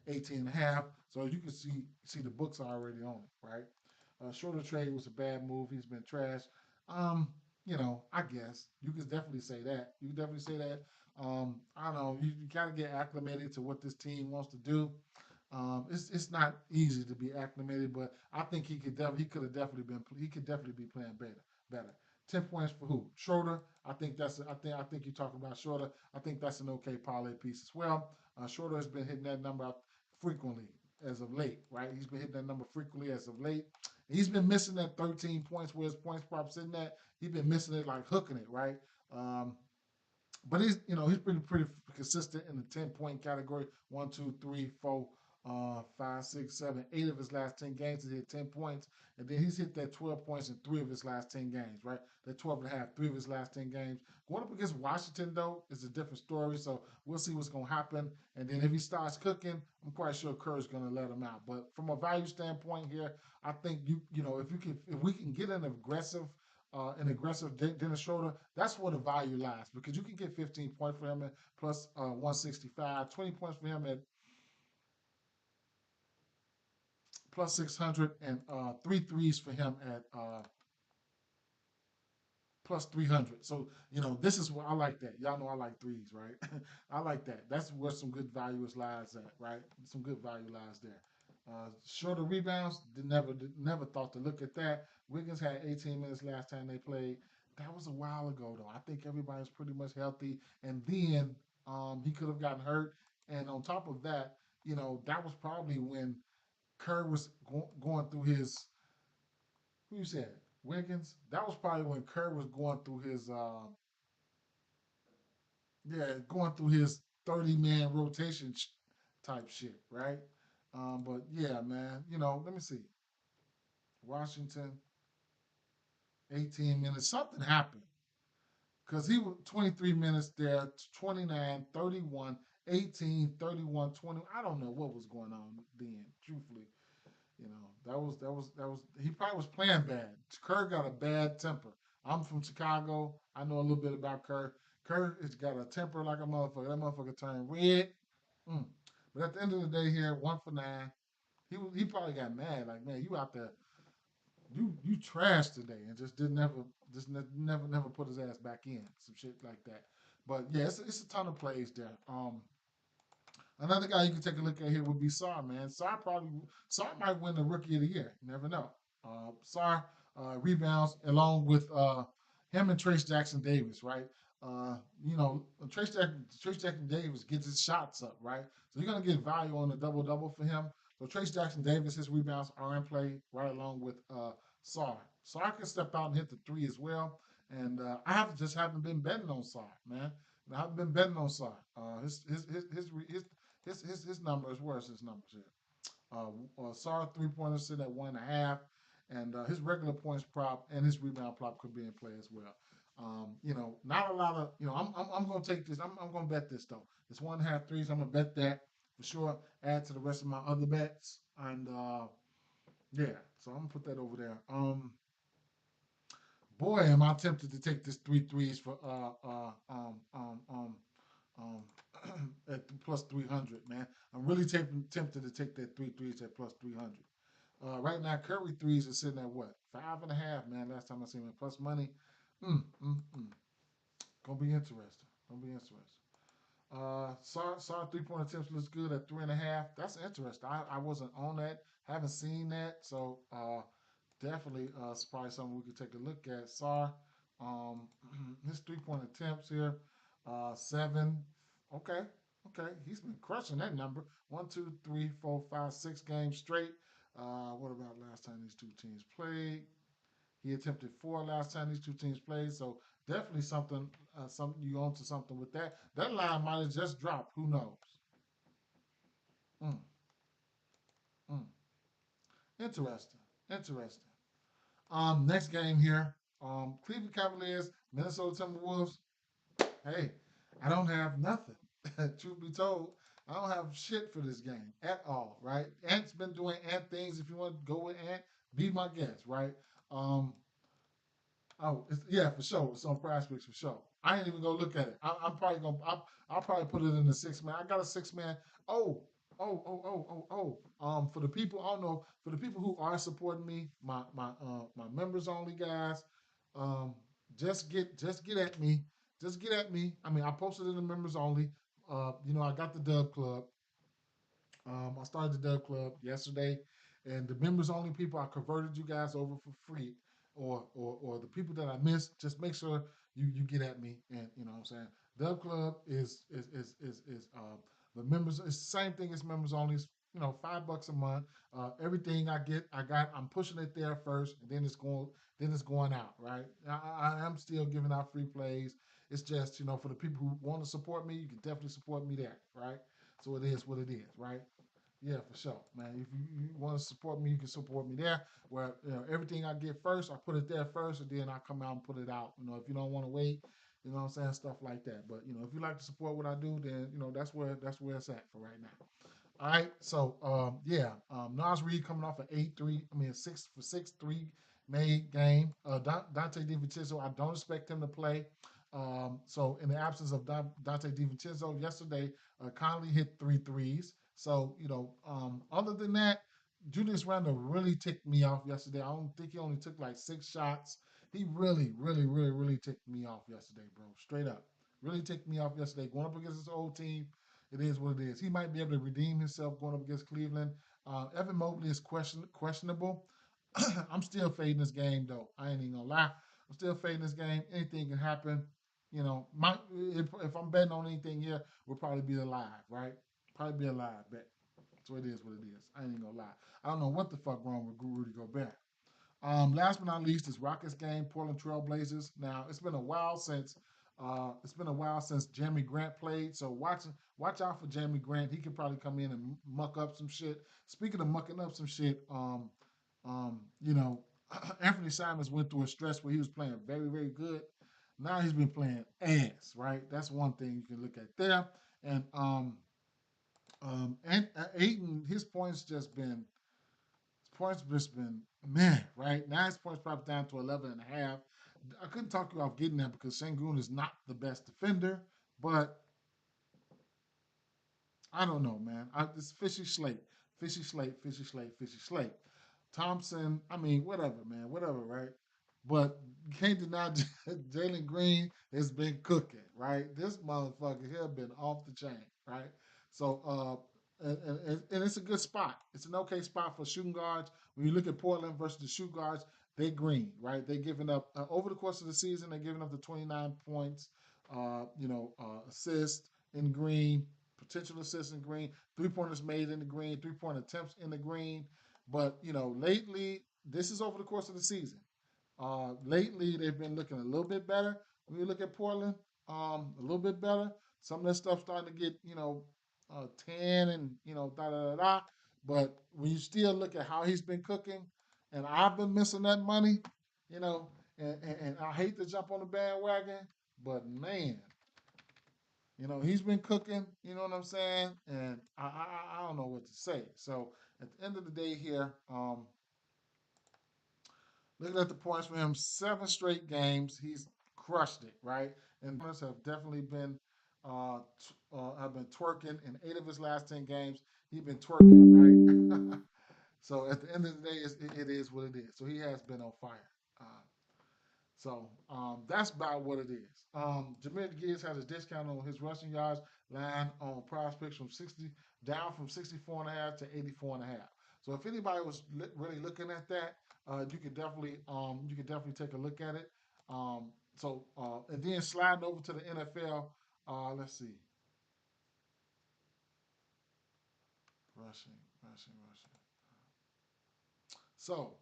18 and a half. So you can see the books are already on it, right? Shorter trade was a bad move. He's been trash. I guess you could definitely say that. You can definitely say that. I don't know. You got to get acclimated to what this team wants to do. It's not easy to be acclimated, but I think he could definitely be playing better. 10 points for who? Schroeder. I think you're talking about Schroeder. I think that's an okay parlay piece as well. Schroeder has been hitting that number frequently as of late, right? He's been hitting that number frequently as of late. He's been missing that 13 points where his points prop sitting at. He's been missing it, like hooking it, right? Um, but he's been pretty consistent in the 10 point category. One, two, three, four, 5, 6, 7, 8 of his last 10 games. He hit 10 points, and then he's hit that 12 points in three of his last 10 games. Right, that 12.5, three of his last 10 games. Going up against Washington though is a different story. So we'll see what's going to happen. And then if he starts cooking, I'm quite sure Kerr's going to let him out. But from a value standpoint here, I think if we can get an aggressive Dennis Schroeder, that's where the value lies because you can get 15 points for him at plus 165, 20 points for him at plus 600, and three threes for him at plus 300. So, this is what I like that. Y'all know I like threes, right? I like that. That's where some good value lies at, right? Some good value lies there. Shorter rebounds, never thought to look at that. Wiggins had 18 minutes last time they played. That was a while ago, though. I think everybody's pretty much healthy. And then he could have gotten hurt. And on top of that, that was probably when Kerr was going through his, who you said? Wiggins. That was probably when Kerr was going through his, going through his 30-man rotation type shit, right? But yeah, man, let me see. Washington, 18 minutes. Something happened because he was 23 minutes there, 29, 31, 18, 31, 20. I don't know what was going on then, truthfully. That was he probably was playing bad. Kerr got a bad temper. I'm from Chicago. I know a little bit about Kerr. Kerr has got a temper like a motherfucker. That motherfucker turned red. Mm. But at the end of the day here, 1 for 9. He probably got mad. Like, man, you out there, you trashed today, and just didn't ever just never put his ass back in. Some shit like that. But yeah, it's a ton of plays there. Another guy you can take a look at here would be Sar, man. Sar might win the Rookie of the Year. You never know. Sar rebounds along with him and Trace Jackson Davis, right? Uh, you know, Trace Jackson Davis gets his shots up, right? So you're gonna get value on the double double for him. So Trace Jackson Davis, his rebounds are in play right along with Sar. Sar can step out and hit the three as well. And just haven't been betting on Sar, man. I haven't been betting on Sar. His numbers. Where's his numbers here? Sar 3 pointers sitting at 1.5, and his regular points prop and his rebound prop could be in play as well. Not a lot of I'm gonna take this. I'm gonna bet this though. It's 1.5 threes. I'm gonna bet that for sure. Add to the rest of my other bets, and yeah. So I'm gonna put that over there. Boy, am I tempted to take this three threes for um, at plus 300, man. I'm really tempted to take that three threes at plus 300. Right now, Curry threes are sitting at what? 5.5, man. Last time I seen him plus money. Mm, mm, mm. Gonna be interesting. Gonna be interesting. Saw 3 point attempts looks good at 3.5. That's interesting. I wasn't on that. Haven't seen that. So definitely it's probably something we could take a look at. Sar, um, his 3 point attempts here, seven. Okay, okay, he's been crushing that number. One, two, three, four, five, 6 games straight. What about last time these two teams played? He attempted four last time these two teams played. So definitely something you on to something with that. That line might have just dropped. Who knows? Mm, mm. Interesting. Interesting. Next game here. Cleveland Cavaliers, Minnesota Timberwolves. Hey, I don't have nothing. Truth be told, I don't have shit for this game at all, right? Ant's been doing Ant things. If you want to go with Ant, be my guest, right? Um, yeah, for sure. It's on Prize Picks for sure. I ain't even gonna look at it. I'm probably gonna. I'll probably put it in the 6 man. I got a 6 man. Oh, for the people, I don't know. For the people who are supporting me, my members only guys, um, just get at me. Just get at me. I mean, I posted in the members only. I got the Dub Club. I started the Dub Club yesterday, and the members only people I converted you guys over for free, or the people that I missed. Just make sure you get at me, and you know what I'm saying. Dub Club is the members. It's the same thing as members only. It's, $5 a month. Everything I get, I'm pushing it there first, and then it's going out. Right. I am still giving out free plays. It's just for the people who want to support me, you can definitely support me there. Right. So it is what it is, right? Yeah, for sure, man. If you want to support me, you can support me there. Where everything I get first, I put it there first, and then I come out and put it out. If you don't want to wait, you know what I'm saying, stuff like that. But if you like to support what I do, then that's where it's at for right now. All right, so yeah, Nas Reed coming off an 8-3, I mean a 6 for 6 made game. Dante DiVincenzo, I don't expect him to play. So in the absence of Dante DiVincenzo, yesterday Conley hit three threes. So other than that, Julius Randle really ticked me off yesterday. I don't think he only took like 6 shots. He really, really, really, really ticked me off yesterday, bro. Straight up, really ticked me off yesterday. Going up against his old team, it is what it is. He might be able to redeem himself going up against Cleveland. Evan Mobley is questionable. I'm still fading this game though. I ain't even gonna lie. I'm still fading this game. Anything can happen. If I'm betting on anything here, we'll probably be alive, right? Probably be alive bet. So it is what it is. I ain't even gonna lie. I don't know what the fuck wrong with Rudy Gobert. Last but not least is Rockets game, Portland Trail Blazers. Now it's been a while since Jeremy Grant played, so watch out for Jeremy Grant. He could probably come in and muck up some shit. Speaking of mucking up some shit, um, you know, Anthony Simons went through a stretch where he was playing very, very good. Now he's been playing ass, right? That's one thing you can look at there. And Aiton, his points just been man, right? Now his points probably down to 11 and a half. I couldn't talk you off getting that because Sengun is not the best defender, but I don't know, man. It's fishy slate, fishy slate, fishy slate, fishy slate. Thompson, I mean, whatever, man, whatever, right? But you can't deny Jalen Green has been cooking, right? This motherfucker here been off the chain, right? So and it's a good spot. It's an okay spot for shooting guards. When you look at Portland versus the shoot guards, they green, right? They're giving up over the course of the season. They're giving up the 29 points, assists in green, potential assists in green, 3 pointers made in the green, 3 point attempts in the green. But lately, this is over the course of the season. Lately, they've been looking a little bit better. When you look at Portland, a little bit better. Some of that stuff starting to get 10 and da da da da. But when you still look at how he's been cooking, and I've been missing that money, you know, and I hate to jump on the bandwagon, but man, he's been cooking. You know what I'm saying? And I don't know what to say. So at the end of the day here, looking at the points for him, 7 straight games, he's crushed it, right? And have definitely been have been twerking in 8 of his last 10 games. He's been twerking, right? So at the end of the day, it is what it is. So he has been on fire. Uh, so that's about what it is. Jameer Gibbs has a discount on his rushing yards line on prospects from 60 down from 64 and a half to 84 and a half. So if anybody was really looking at that, you can definitely take a look at it. And then sliding over to the NFL, let's see, rushing. So,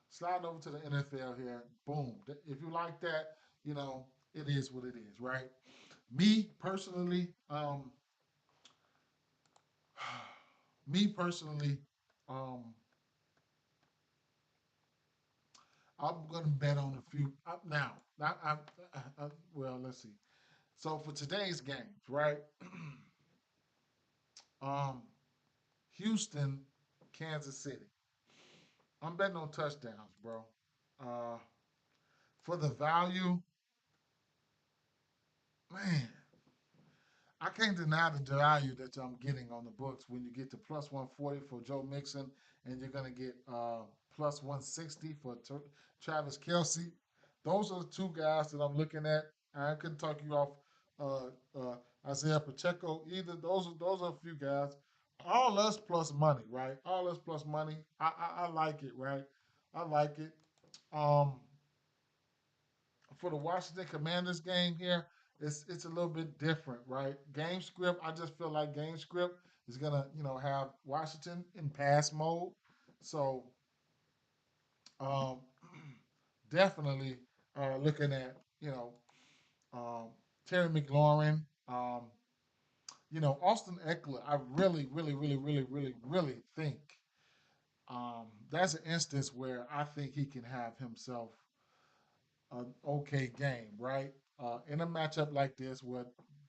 sliding over to the NFL here, boom. If you like that, it is what it is, right? Me personally, me personally, um, I'm gonna bet on a few now. Well, let's see. So for today's games, right? um, Houston, Kansas City. I'm betting on touchdowns, bro. Uh, for the value, man, I can't deny the value that I'm getting on the books when you get to plus 140 for Joe Mixon and you're going to get plus 160 for Travis Kelsey. Those are the two guys that I'm looking at. I couldn't talk you off uh, Isaiah Pacheco either. Those are a few guys. All us plus money, right? All us plus money. I like it, right? I like it. Um, for the Washington Commanders game here, it's a little bit different, right? Game script, I just feel like game script is gonna, have Washington in pass mode. So um, definitely looking at, um, Terry McLaurin, Austin Eckler. I really, really, really, really, really, really think that's an instance where I think he can have himself an okay game, right? In a matchup like this where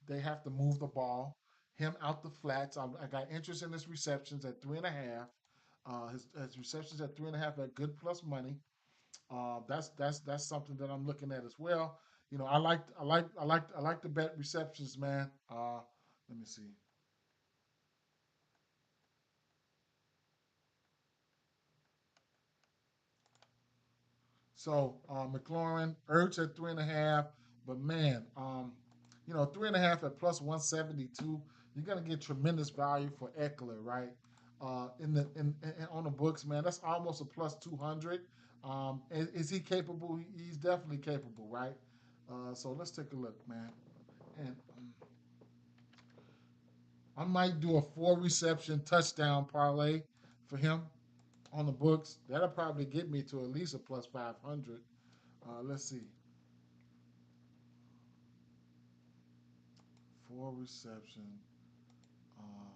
they have to move the ball, him out the flats. I got interest in his receptions at 3.5. His receptions at 3.5 at good plus money. That's something that I'm looking at as well. I like the bet receptions, man. Let me see. So McLaurin, Ertz at 3.5, but man, 3.5 at plus 172. You're gonna get tremendous value for Eckler, right? In on the books, man, that's almost a plus 200. Is he capable? He's definitely capable, right? So let's take a look, man. And I might do a 4 reception touchdown parlay for him on the books. That'll probably get me to at least a plus 500. Let's see. 4 reception, um,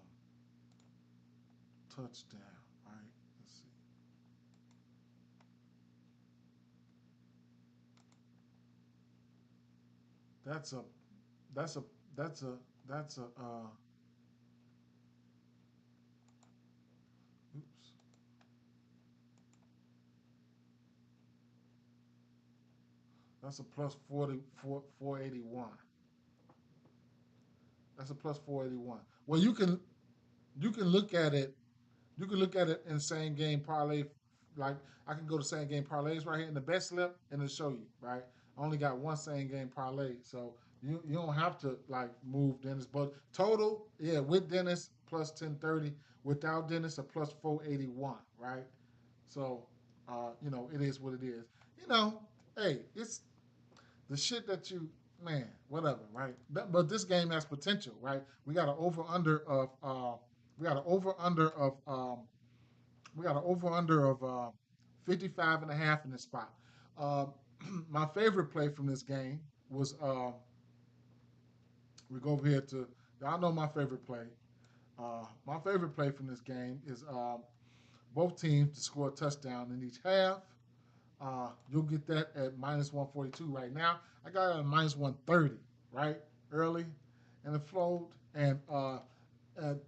touchdown. Right. Let's see. That's a. That's a. That's a. That's a. Oops. That's a plus 481. That's a plus 481. Well, you can look at it. You can look at it in same game parlay. Like I can go to same game parlays right here in the best slip and it'll show you. Right. I only got one same game parlay, so You don't have to like move Dennis, but total, yeah, with Dennis plus 1030, without Dennis a plus 481, right? So, it is what it is. You know, hey, it's the shit that you, man, whatever, right? But this game has potential, right? We got an over under of we got an over under of 55 and a half in this spot. Uh, my favorite play from this game was we go over here to y'all know my favorite play. My favorite play from this game is both teams to score a touchdown in each half. You'll get that at minus 142 right now. I got it at minus 130, right? Early, and it flowed. And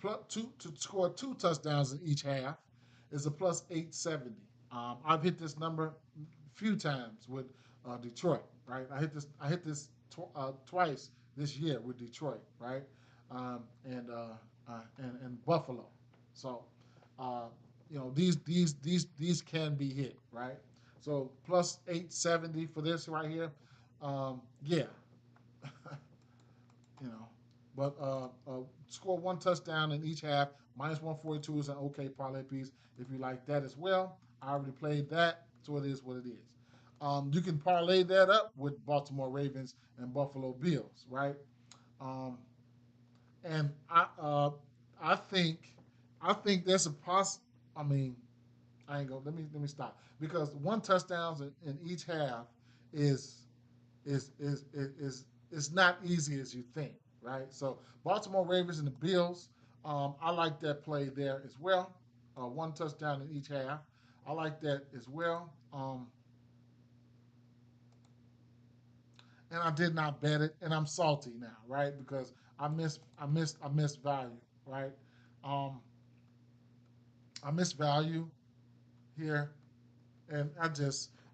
plus two to score two touchdowns in each half is a plus 870. I've hit this number a few times with Detroit, right? I hit this twice this year with Detroit, right? And Buffalo. So, uh, these can be hit, right? So plus 870 for this right here. Yeah, you know. But score one touchdown in each half. Minus 142 is an okay parlay piece if you like that as well. I already played that, so it is what it is. You can parlay that up with Baltimore Ravens and Buffalo Bills, right? Um, and I think I think there's a I mean, I ain't gonna let me stop because one touchdowns in each half is is not easy as you think, right? So Baltimore Ravens and the Bills, I like that play there as well. One touchdown in each half, I like that as well. And I did not bet it, and I'm salty now, right? Because I missed value, right? Um, I missed value here, and I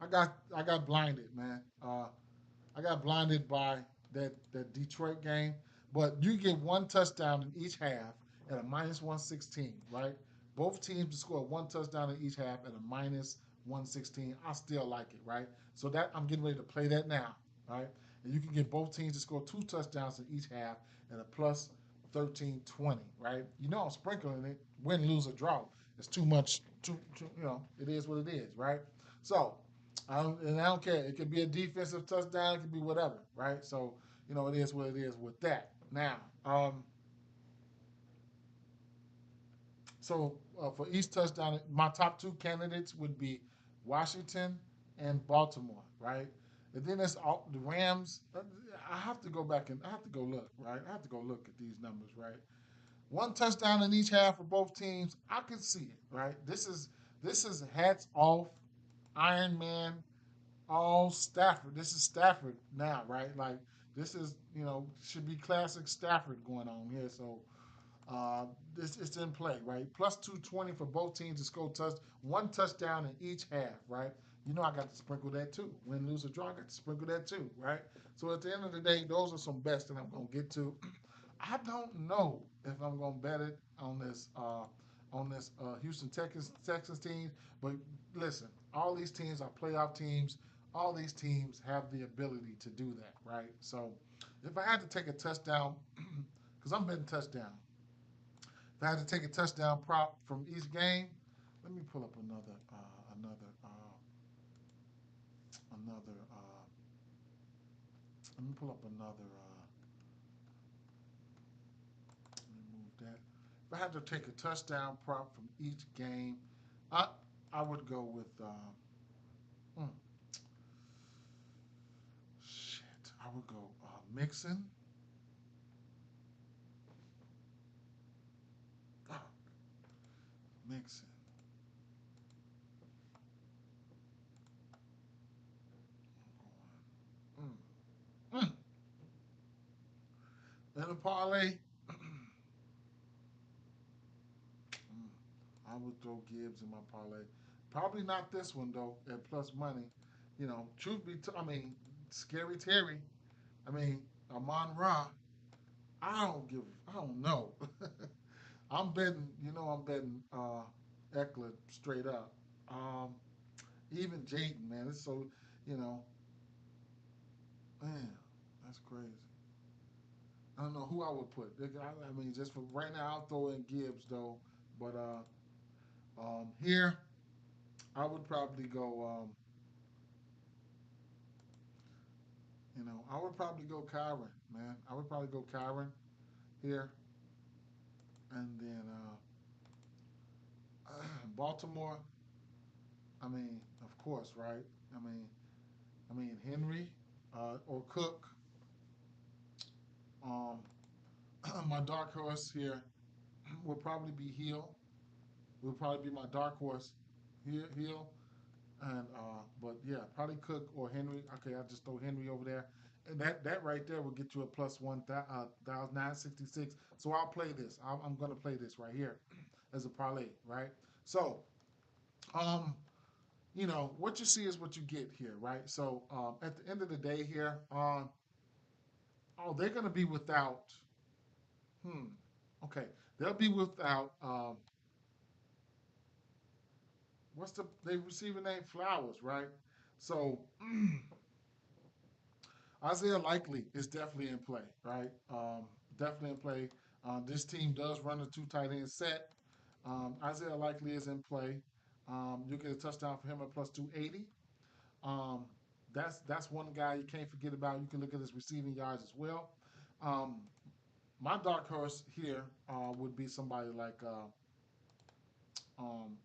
got blinded, man. I got blinded by that Detroit game. But you get one touchdown in each half at a minus 116, right? Both teams to score one touchdown in each half at a minus 116. I still like it, right? So that I'm getting ready to play that now, right? And you can get both teams to score two touchdowns in each half at a plus 1320, right? You know I'm sprinkling it, win, lose, or draw. It's too much, it is what it is, right? So and I don't care. It could be a defensive touchdown. It could be whatever, right? So it is what it is with that. Now, for each touchdown, my top two candidates would be Washington and Baltimore, right? And then it's all the Rams. I have to go back and I have to go look, right? I have to go look at these numbers, right? One touchdown in each half for both teams. I can see it, right? This is hats off, Iron Man, all Stafford. This is Stafford now, right? Like this is should be classic Stafford going on here. So uh, this it's in play, right? Plus 220 for both teams to score one touchdown in each half, right? I got to sprinkle that too. Win, lose, or draw, I got to sprinkle that too, right? So at the end of the day, those are some bets that I'm gonna get to. I don't know if I'm gonna bet it on this Houston Texans team, but listen, all these teams are playoff teams. All these teams have the ability to do that, right? So if I had to take a touchdown, because I'm betting touchdown, if I had to take a touchdown prop from each game, let me pull up another. Let me pull up another. Let me move that. If I had to take a touchdown prop from each game, I I would go with mm, shit. I would go Mixon, ah, Mixon. Mm, mm. And a parlay. I would throw Gibbs in my parlay. Probably not this one though. At plus money, Truth be, I mean, Scary Terry. I mean, Amon Ra. I don't give. I don't know. I'm betting. I'm betting Eckler straight up. Um, Even Jayden, man. It's so. You know, man, that's crazy. I don't know who I would put. I mean, just for right now, I'll throw in Gibbs though. But here I would probably go. I would probably go Kyron, man. I would probably go Kyron here, and then Baltimore. I mean, of course, right? I mean, Henry or Cook. Um, my dark horse here will probably be Hill. Will probably be my dark horse here, Hill. And but yeah, probably Cook or Henry. Okay, I'll just throw Henry over there. And that right there will get you a plus 1,966. So I'll play this. I'm gonna play this right here as a parlay, right? So um, what you see is what you get here, right? So at the end of the day here, oh, they're gonna be without. Hmm. Okay, they'll be without. What's they receiver name? Flowers, right? So Isaiah Likely is definitely in play, right? Definitely in play. This team does run a two tight end set. Isaiah Likely is in play. You get a touchdown for him at plus 280. Um, that's one guy you can't forget about. You can look at his receiving yards as well. Um, my dark horse here would be somebody like um,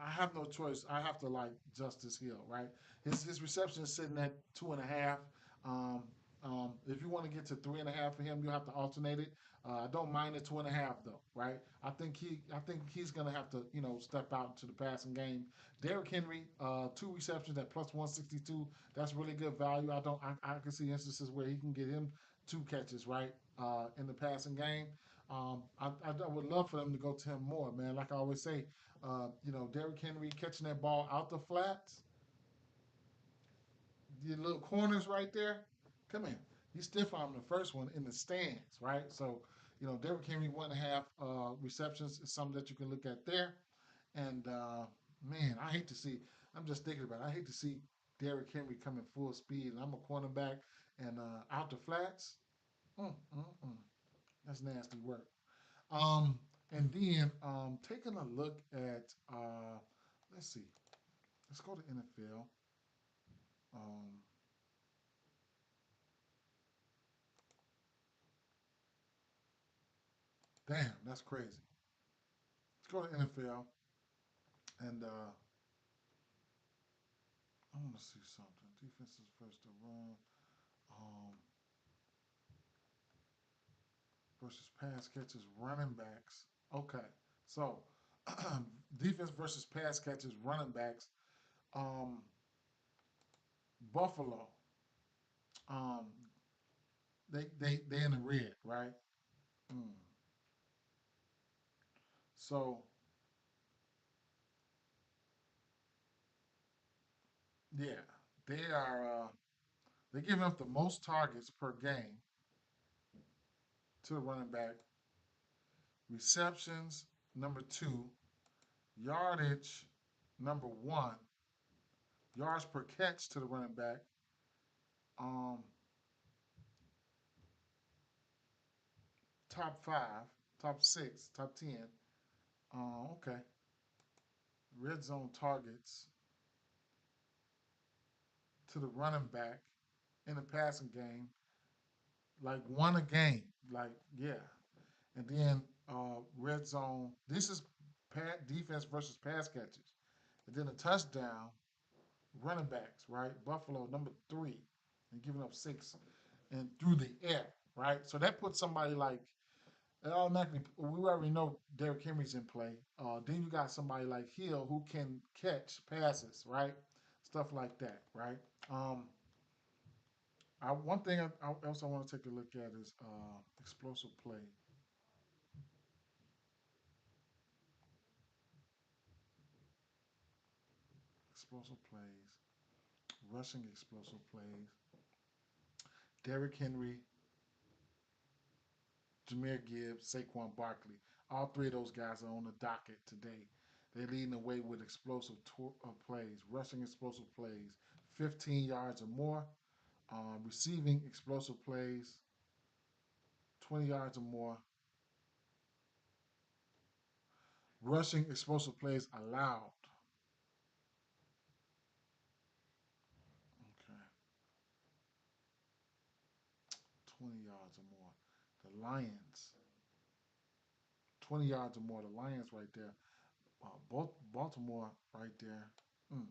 I have no choice. I have to like Justice Hill, right? His reception is sitting at 2.5. Um, if you want to get to 3.5 for him, you have to alternate it. I don't mind the 2.5 though, right? I think he's gonna have to step out to the passing game. Derrick Henry, two receptions at plus 162. That's really good value. I can see instances where he can get him two catches right in the passing game. I would love for them to go to him more, man. Like I always say, Derrick Henry catching that ball out the flats, the little corners right there. Come in. He stiff armed the first one in the stands, right? So, Derrick Henry 1.5 receptions is something that you can look at there. And man, I hate to see. I'm just thinking about it. I hate to see Derrick Henry coming full speed, and I'm a cornerback and out the flats. Mm, mm, mm. That's nasty work. Um, and then taking a look at let's see. Let's go to NFL. Um, damn, that's crazy. Let's go to NFL, and I want to see something. Defenses first to run versus pass catches, running backs. Okay, so defense versus pass catches, running backs. Um, Buffalo. Um, they in the red, right? Mm. So yeah, they are. They're giving up the most targets per game to the running back. Receptions, number two. Yardage, number one. Yards per catch to the running back. Um, top five, top six, top 10. Okay. Red zone targets to the running back in the passing game, like one a game. Like, yeah. And then red zone, this is defense versus pass catches. And then a touchdown running backs, right? Buffalo number three, and giving up six, and through the air, right? So that puts somebody like automatically. We already know Derrick Henry's in play. Then you got somebody like Hill who can catch passes, right? Stuff like that, right? Um, one thing else I want to take a look at is explosive play. Explosive plays, rushing explosive plays. Derrick Henry, Jameer Gibbs, Saquon Barkley. All three of those guys are on the docket today. They're leading the way with explosive plays, rushing explosive plays, 15 yards or more, receiving explosive plays, 20 yards or more. Rushing explosive plays allowed. Okay, 20 yards or more. The Lions, 20 yards or more. The Lions right there. Both Baltimore right there. Mm.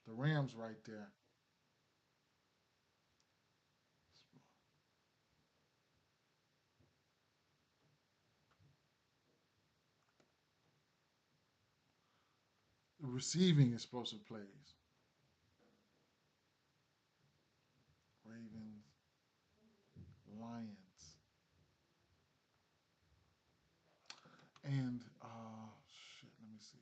The Rams right there. Receiving explosive plays. Ravens, Lions, and shit. Let me see.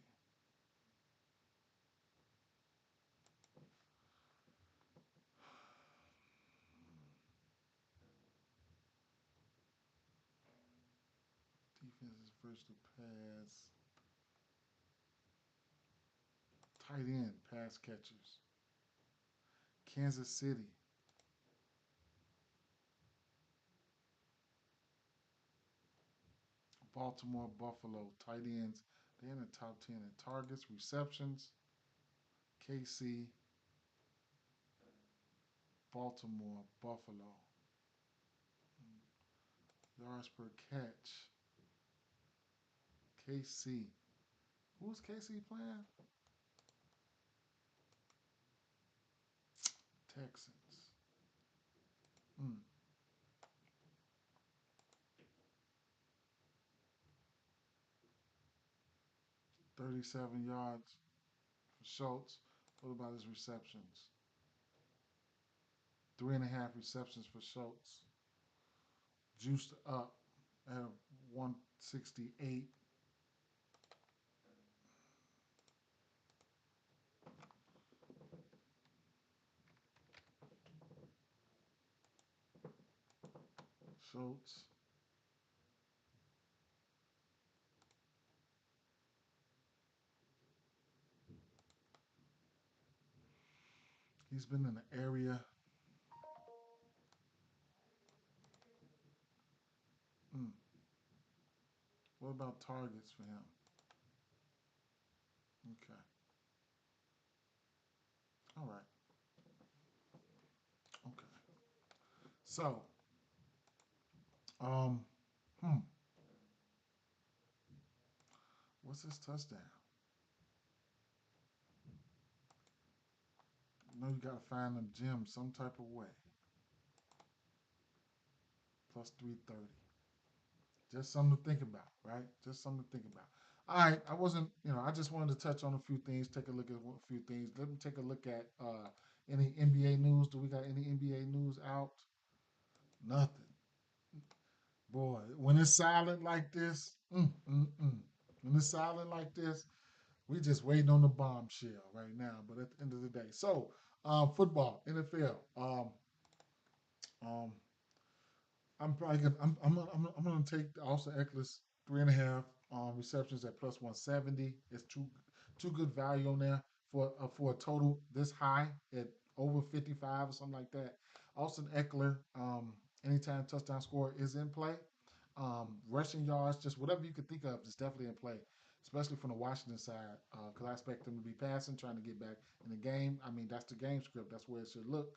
Defense is first to pass. Tight end pass catchers. Kansas City, Baltimore, Buffalo. Tight ends. They're in the top 10 in targets, receptions. KC, Baltimore, Buffalo. Yards per catch. KC. Who's KC playing? Texans. Mm. 37 yards for Schultz. What about his receptions? 3.5 receptions for Schultz. Juiced up at 168. Schultz. He's been in the area. Mm. What about targets for him? Okay. All right. Okay. So, um, hmm, what's his touchdown? You know you gotta find them gems some type of way. Plus 330. Just something to think about, right? Just something to think about. All right, I wasn't, I just wanted to touch on a few things, take a look at a few things. Let me take a look at any NBA news. Do we got any NBA news out? Nothing. Boy, when it's silent like this, when it's silent like this, we just waiting on the bombshell right now. But at the end of the day, so football, NFL. Um, I'm probably gonna I'm gonna take Austin Eckler's 3.5 receptions at plus 170. It's too good value on there for a total this high at over 55 or something like that. Austin Eckler, anytime touchdown score is in play. Rushing yards, just whatever you could think of, is definitely in play, especially from the Washington side, because I expect them to be passing, trying to get back in the game. I mean, that's the game script. That's where it should look.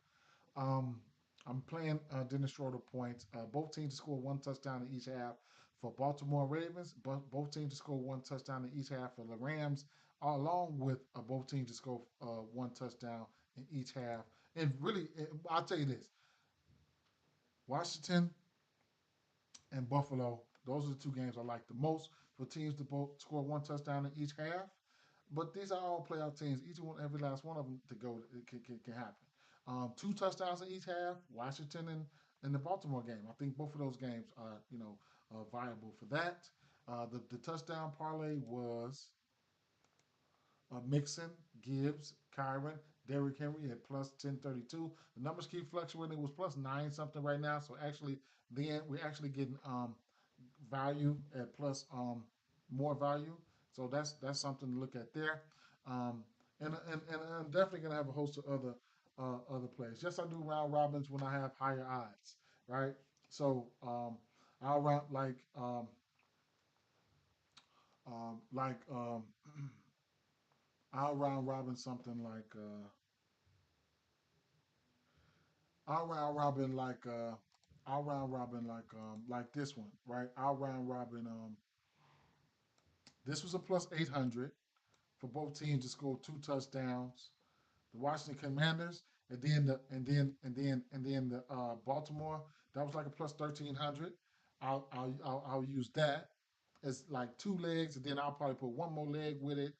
Um, I'm playing Dennis Schroeder points. Both teams to score one touchdown in each half for Baltimore Ravens. Both teams to score one touchdown in each half for the Rams, along with both teams to score one touchdown in each half. And really, I'll tell you this: Washington and Buffalo. Those are the two games I like the most for teams to both score one touchdown in each half. But these are all playoff teams. Each one, every last one of them to go, it can happen. Two touchdowns in each half. Washington and the Baltimore game. I think both of those games are viable for that. The touchdown parlay was Mixon, Gibbs, Kyron, Derrick Henry at plus 1032. The numbers keep fluctuating. It was plus nine something right now. So actually, then we're actually getting value at plus more value. So that's something to look at there. Um, and I'm definitely gonna have a host of other plays. Yes, I do round robins when I have higher odds, right? So I'll round like I'll round robin something like I'll round robin like I'll round robin like this one, right? I'll round robin this was a plus 800 for both teams to score two touchdowns. The Washington Commanders, and then the Baltimore. That was like a plus 1,300. I'll use that as like two legs, and then I'll probably put one more leg with it.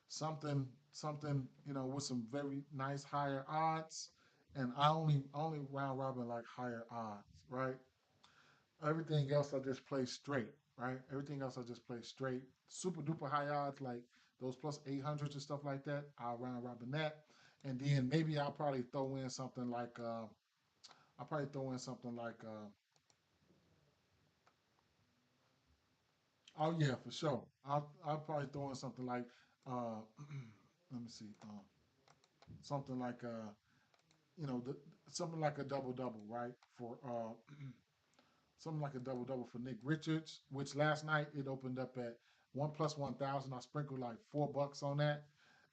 Something with some very nice higher odds. And I only round robin like higher odds, right? Everything else I just play straight, right? Everything else I just play straight. Super duper high odds like those plus 800s and stuff like that. I'll round robin that, and then maybe I'll probably throw in something like I'll probably throw in something like oh yeah, for sure. I'll probably throw in something like uh let me see something like something like a double double, right? For something like a double double for Nick Richards, which last night it opened up at one plus 1,000. I sprinkled like $4 on that.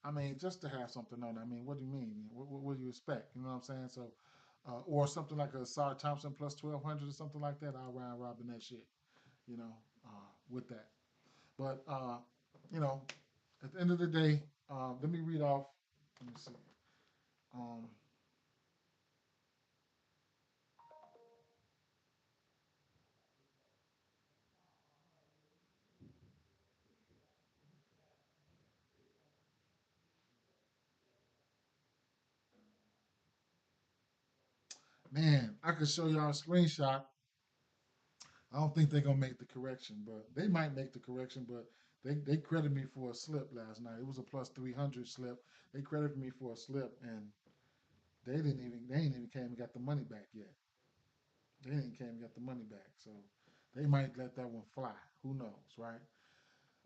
I mean, just to have something on. I mean, what do you mean? What do you expect? You know what I'm saying? So, or something like a Sar Thompson plus 1,200 or something like that. I'll round robin that shit. You know, with that. But you know, at the end of the day, let me read off. Let me see. Um, Man, I could show y'all a screenshot. I don't think they're gonna make the correction, but they might make the correction. But they credited me for a slip last night. It was a plus 300 slip. They credited me for a slip, and they ain't even came and got the money back yet. They ain't came and got the money back, so they might let that one fly. Who knows, right?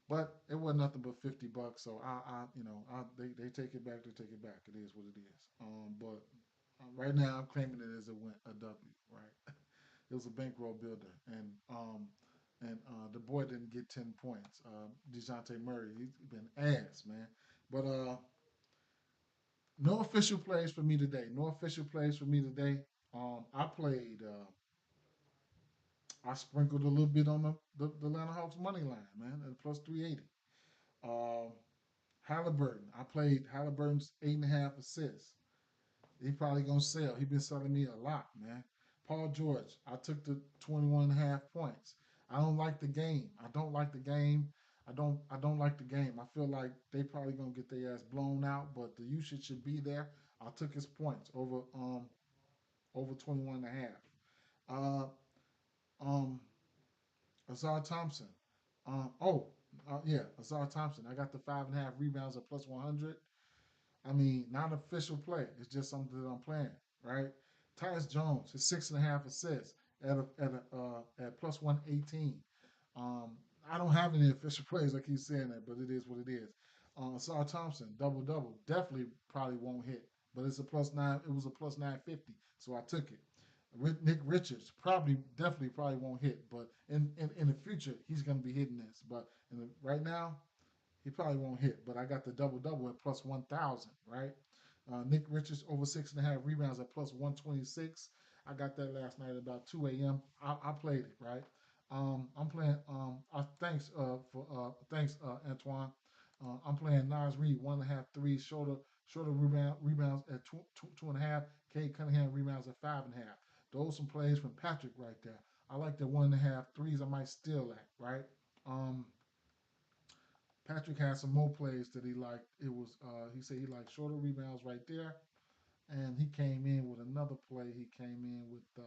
But it wasn't nothing but $50. So they take it back. They take it back. It is what it is. But right now I'm claiming it as a W, right? It was a bankroll builder, and the boy didn't get 10 points. Dejounte Murray, he's been ass, man. But no official plays for me today. No official plays for me today. I played. I sprinkled a little bit on the Atlanta Hawks money line, man, at plus 380. Um, Halliburton, I played Halliburton's 8.5 assists. He probably gonna sell. He been selling me a lot, man. Paul George, I took the 21 and a half points. I don't like the game. I don't like the game. I don't like the game. I feel like they probably gonna get their ass blown out, but the usage should be there. I took his points over 21 and a half. Uh um Azar Thompson. Oh, yeah, Azar Thompson. I got the 5.5 rebounds at plus 100. I mean, not an official play. It's just something that I'm playing, right? Tyus Jones, his 6.5 assists at plus 118. Um, I don't have any official plays. I keep saying that, but it is what it is. Saul Thompson, double double, definitely probably won't hit, but it's a plus nine. It was a plus 950, so I took it. Nick Richards definitely probably won't hit, but in the future he's going to be hitting this. But right now he probably won't hit, but I got the double double at plus 1,000, right? Nick Richards over 6.5 rebounds at plus 126. I got that last night at about 2 a.m. I played it, right? I'm playing. Thanks Antoine. I'm playing Nas Reed 1.5 threes, shorter rebounds at two and a half. Kate Cunningham rebounds at 5.5. Those some plays from Patrick right there. I like the 1.5 threes. I might steal that, right? Um, Patrick had some more plays that he liked. It was he said he liked shorter rebounds right there, and he came in with another play. He came in with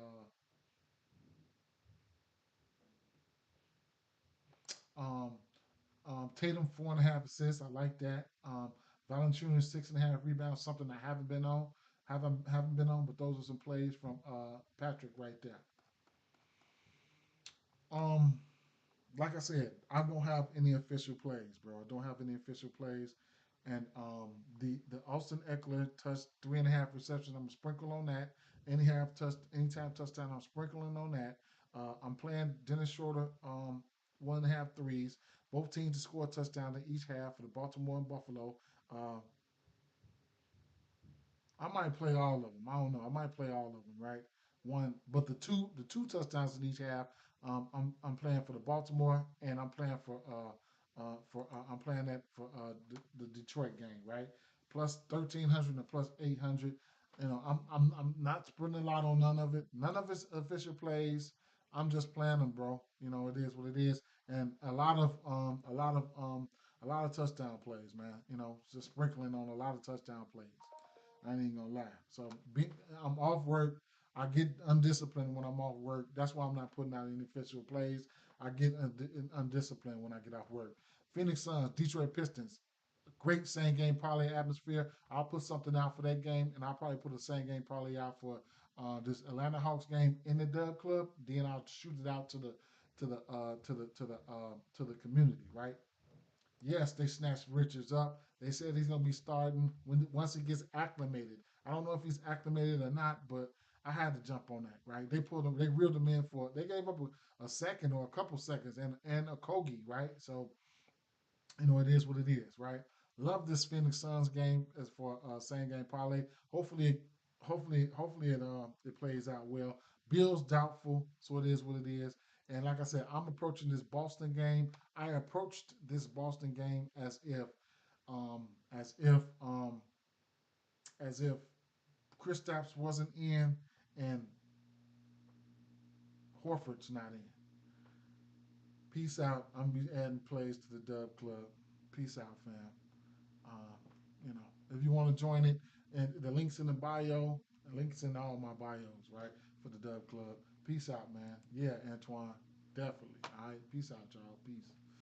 um, Tatum 4.5 assists. I like that. Valanciunas 6.5 rebounds. Something I haven't been on. Haven't been on, but those are some plays from Patrick right there. Um, like I said, I don't have any official plays, bro. I don't have any official plays. And the Austin Eckler touched 3.5 receptions. I'm gonna sprinkle on that. Anytime touchdown, I'm sprinkling on that. I'm playing Dennis Schroeder, 1.5 threes. Both teams to score a touchdown in each half for the Baltimore and Buffalo. Uh, I might play all of them. I don't know. I might play all of them, right? One, but the two touchdowns in each half. I'm playing for the Baltimore, and I'm playing that for the Detroit game, right? Plus 1,300 and plus 800. I'm not spending a lot on none of it. None of it's official plays. I'm just playing them, bro. It is what it is, and a lot of touchdown plays, man. Just sprinkling on a lot of touchdown plays. I ain't gonna lie. So I'm off work. I get undisciplined when I'm off work. That's why I'm not putting out any official plays. I get undisciplined when I get off work. Phoenix Suns, Detroit Pistons. Great same game parlay atmosphere. I'll put something out for that game, and I'll probably put a same game parlay out for this Atlanta Hawks game in the Dub Club. Then I'll shoot it out to the community, right? Yes, they snatched Richards up. They said he's going to be starting once he gets acclimated. I don't know if he's acclimated or not, but I had to jump on that, right? They pulled him, they reeled him in for, they gave up a second or a couple seconds and a Kogi, right? So it is what it is, right? Love this Phoenix Suns game as for same game parlay. Hopefully it plays out well. Bills doubtful, so it is what it is. And like I said, I'm approaching this Boston game. I approached this Boston game um, as if, um, as if Kristaps wasn't in and Horford's not in. Peace out. I'm be adding plays to the Dub Club. Peace out, fam. Uh, if you want to join it, and the links in the bio, the links in all my bios, right, for the Dub Club. Peace out, man. Yeah, Antoine, definitely. All right, peace out, y'all. Peace.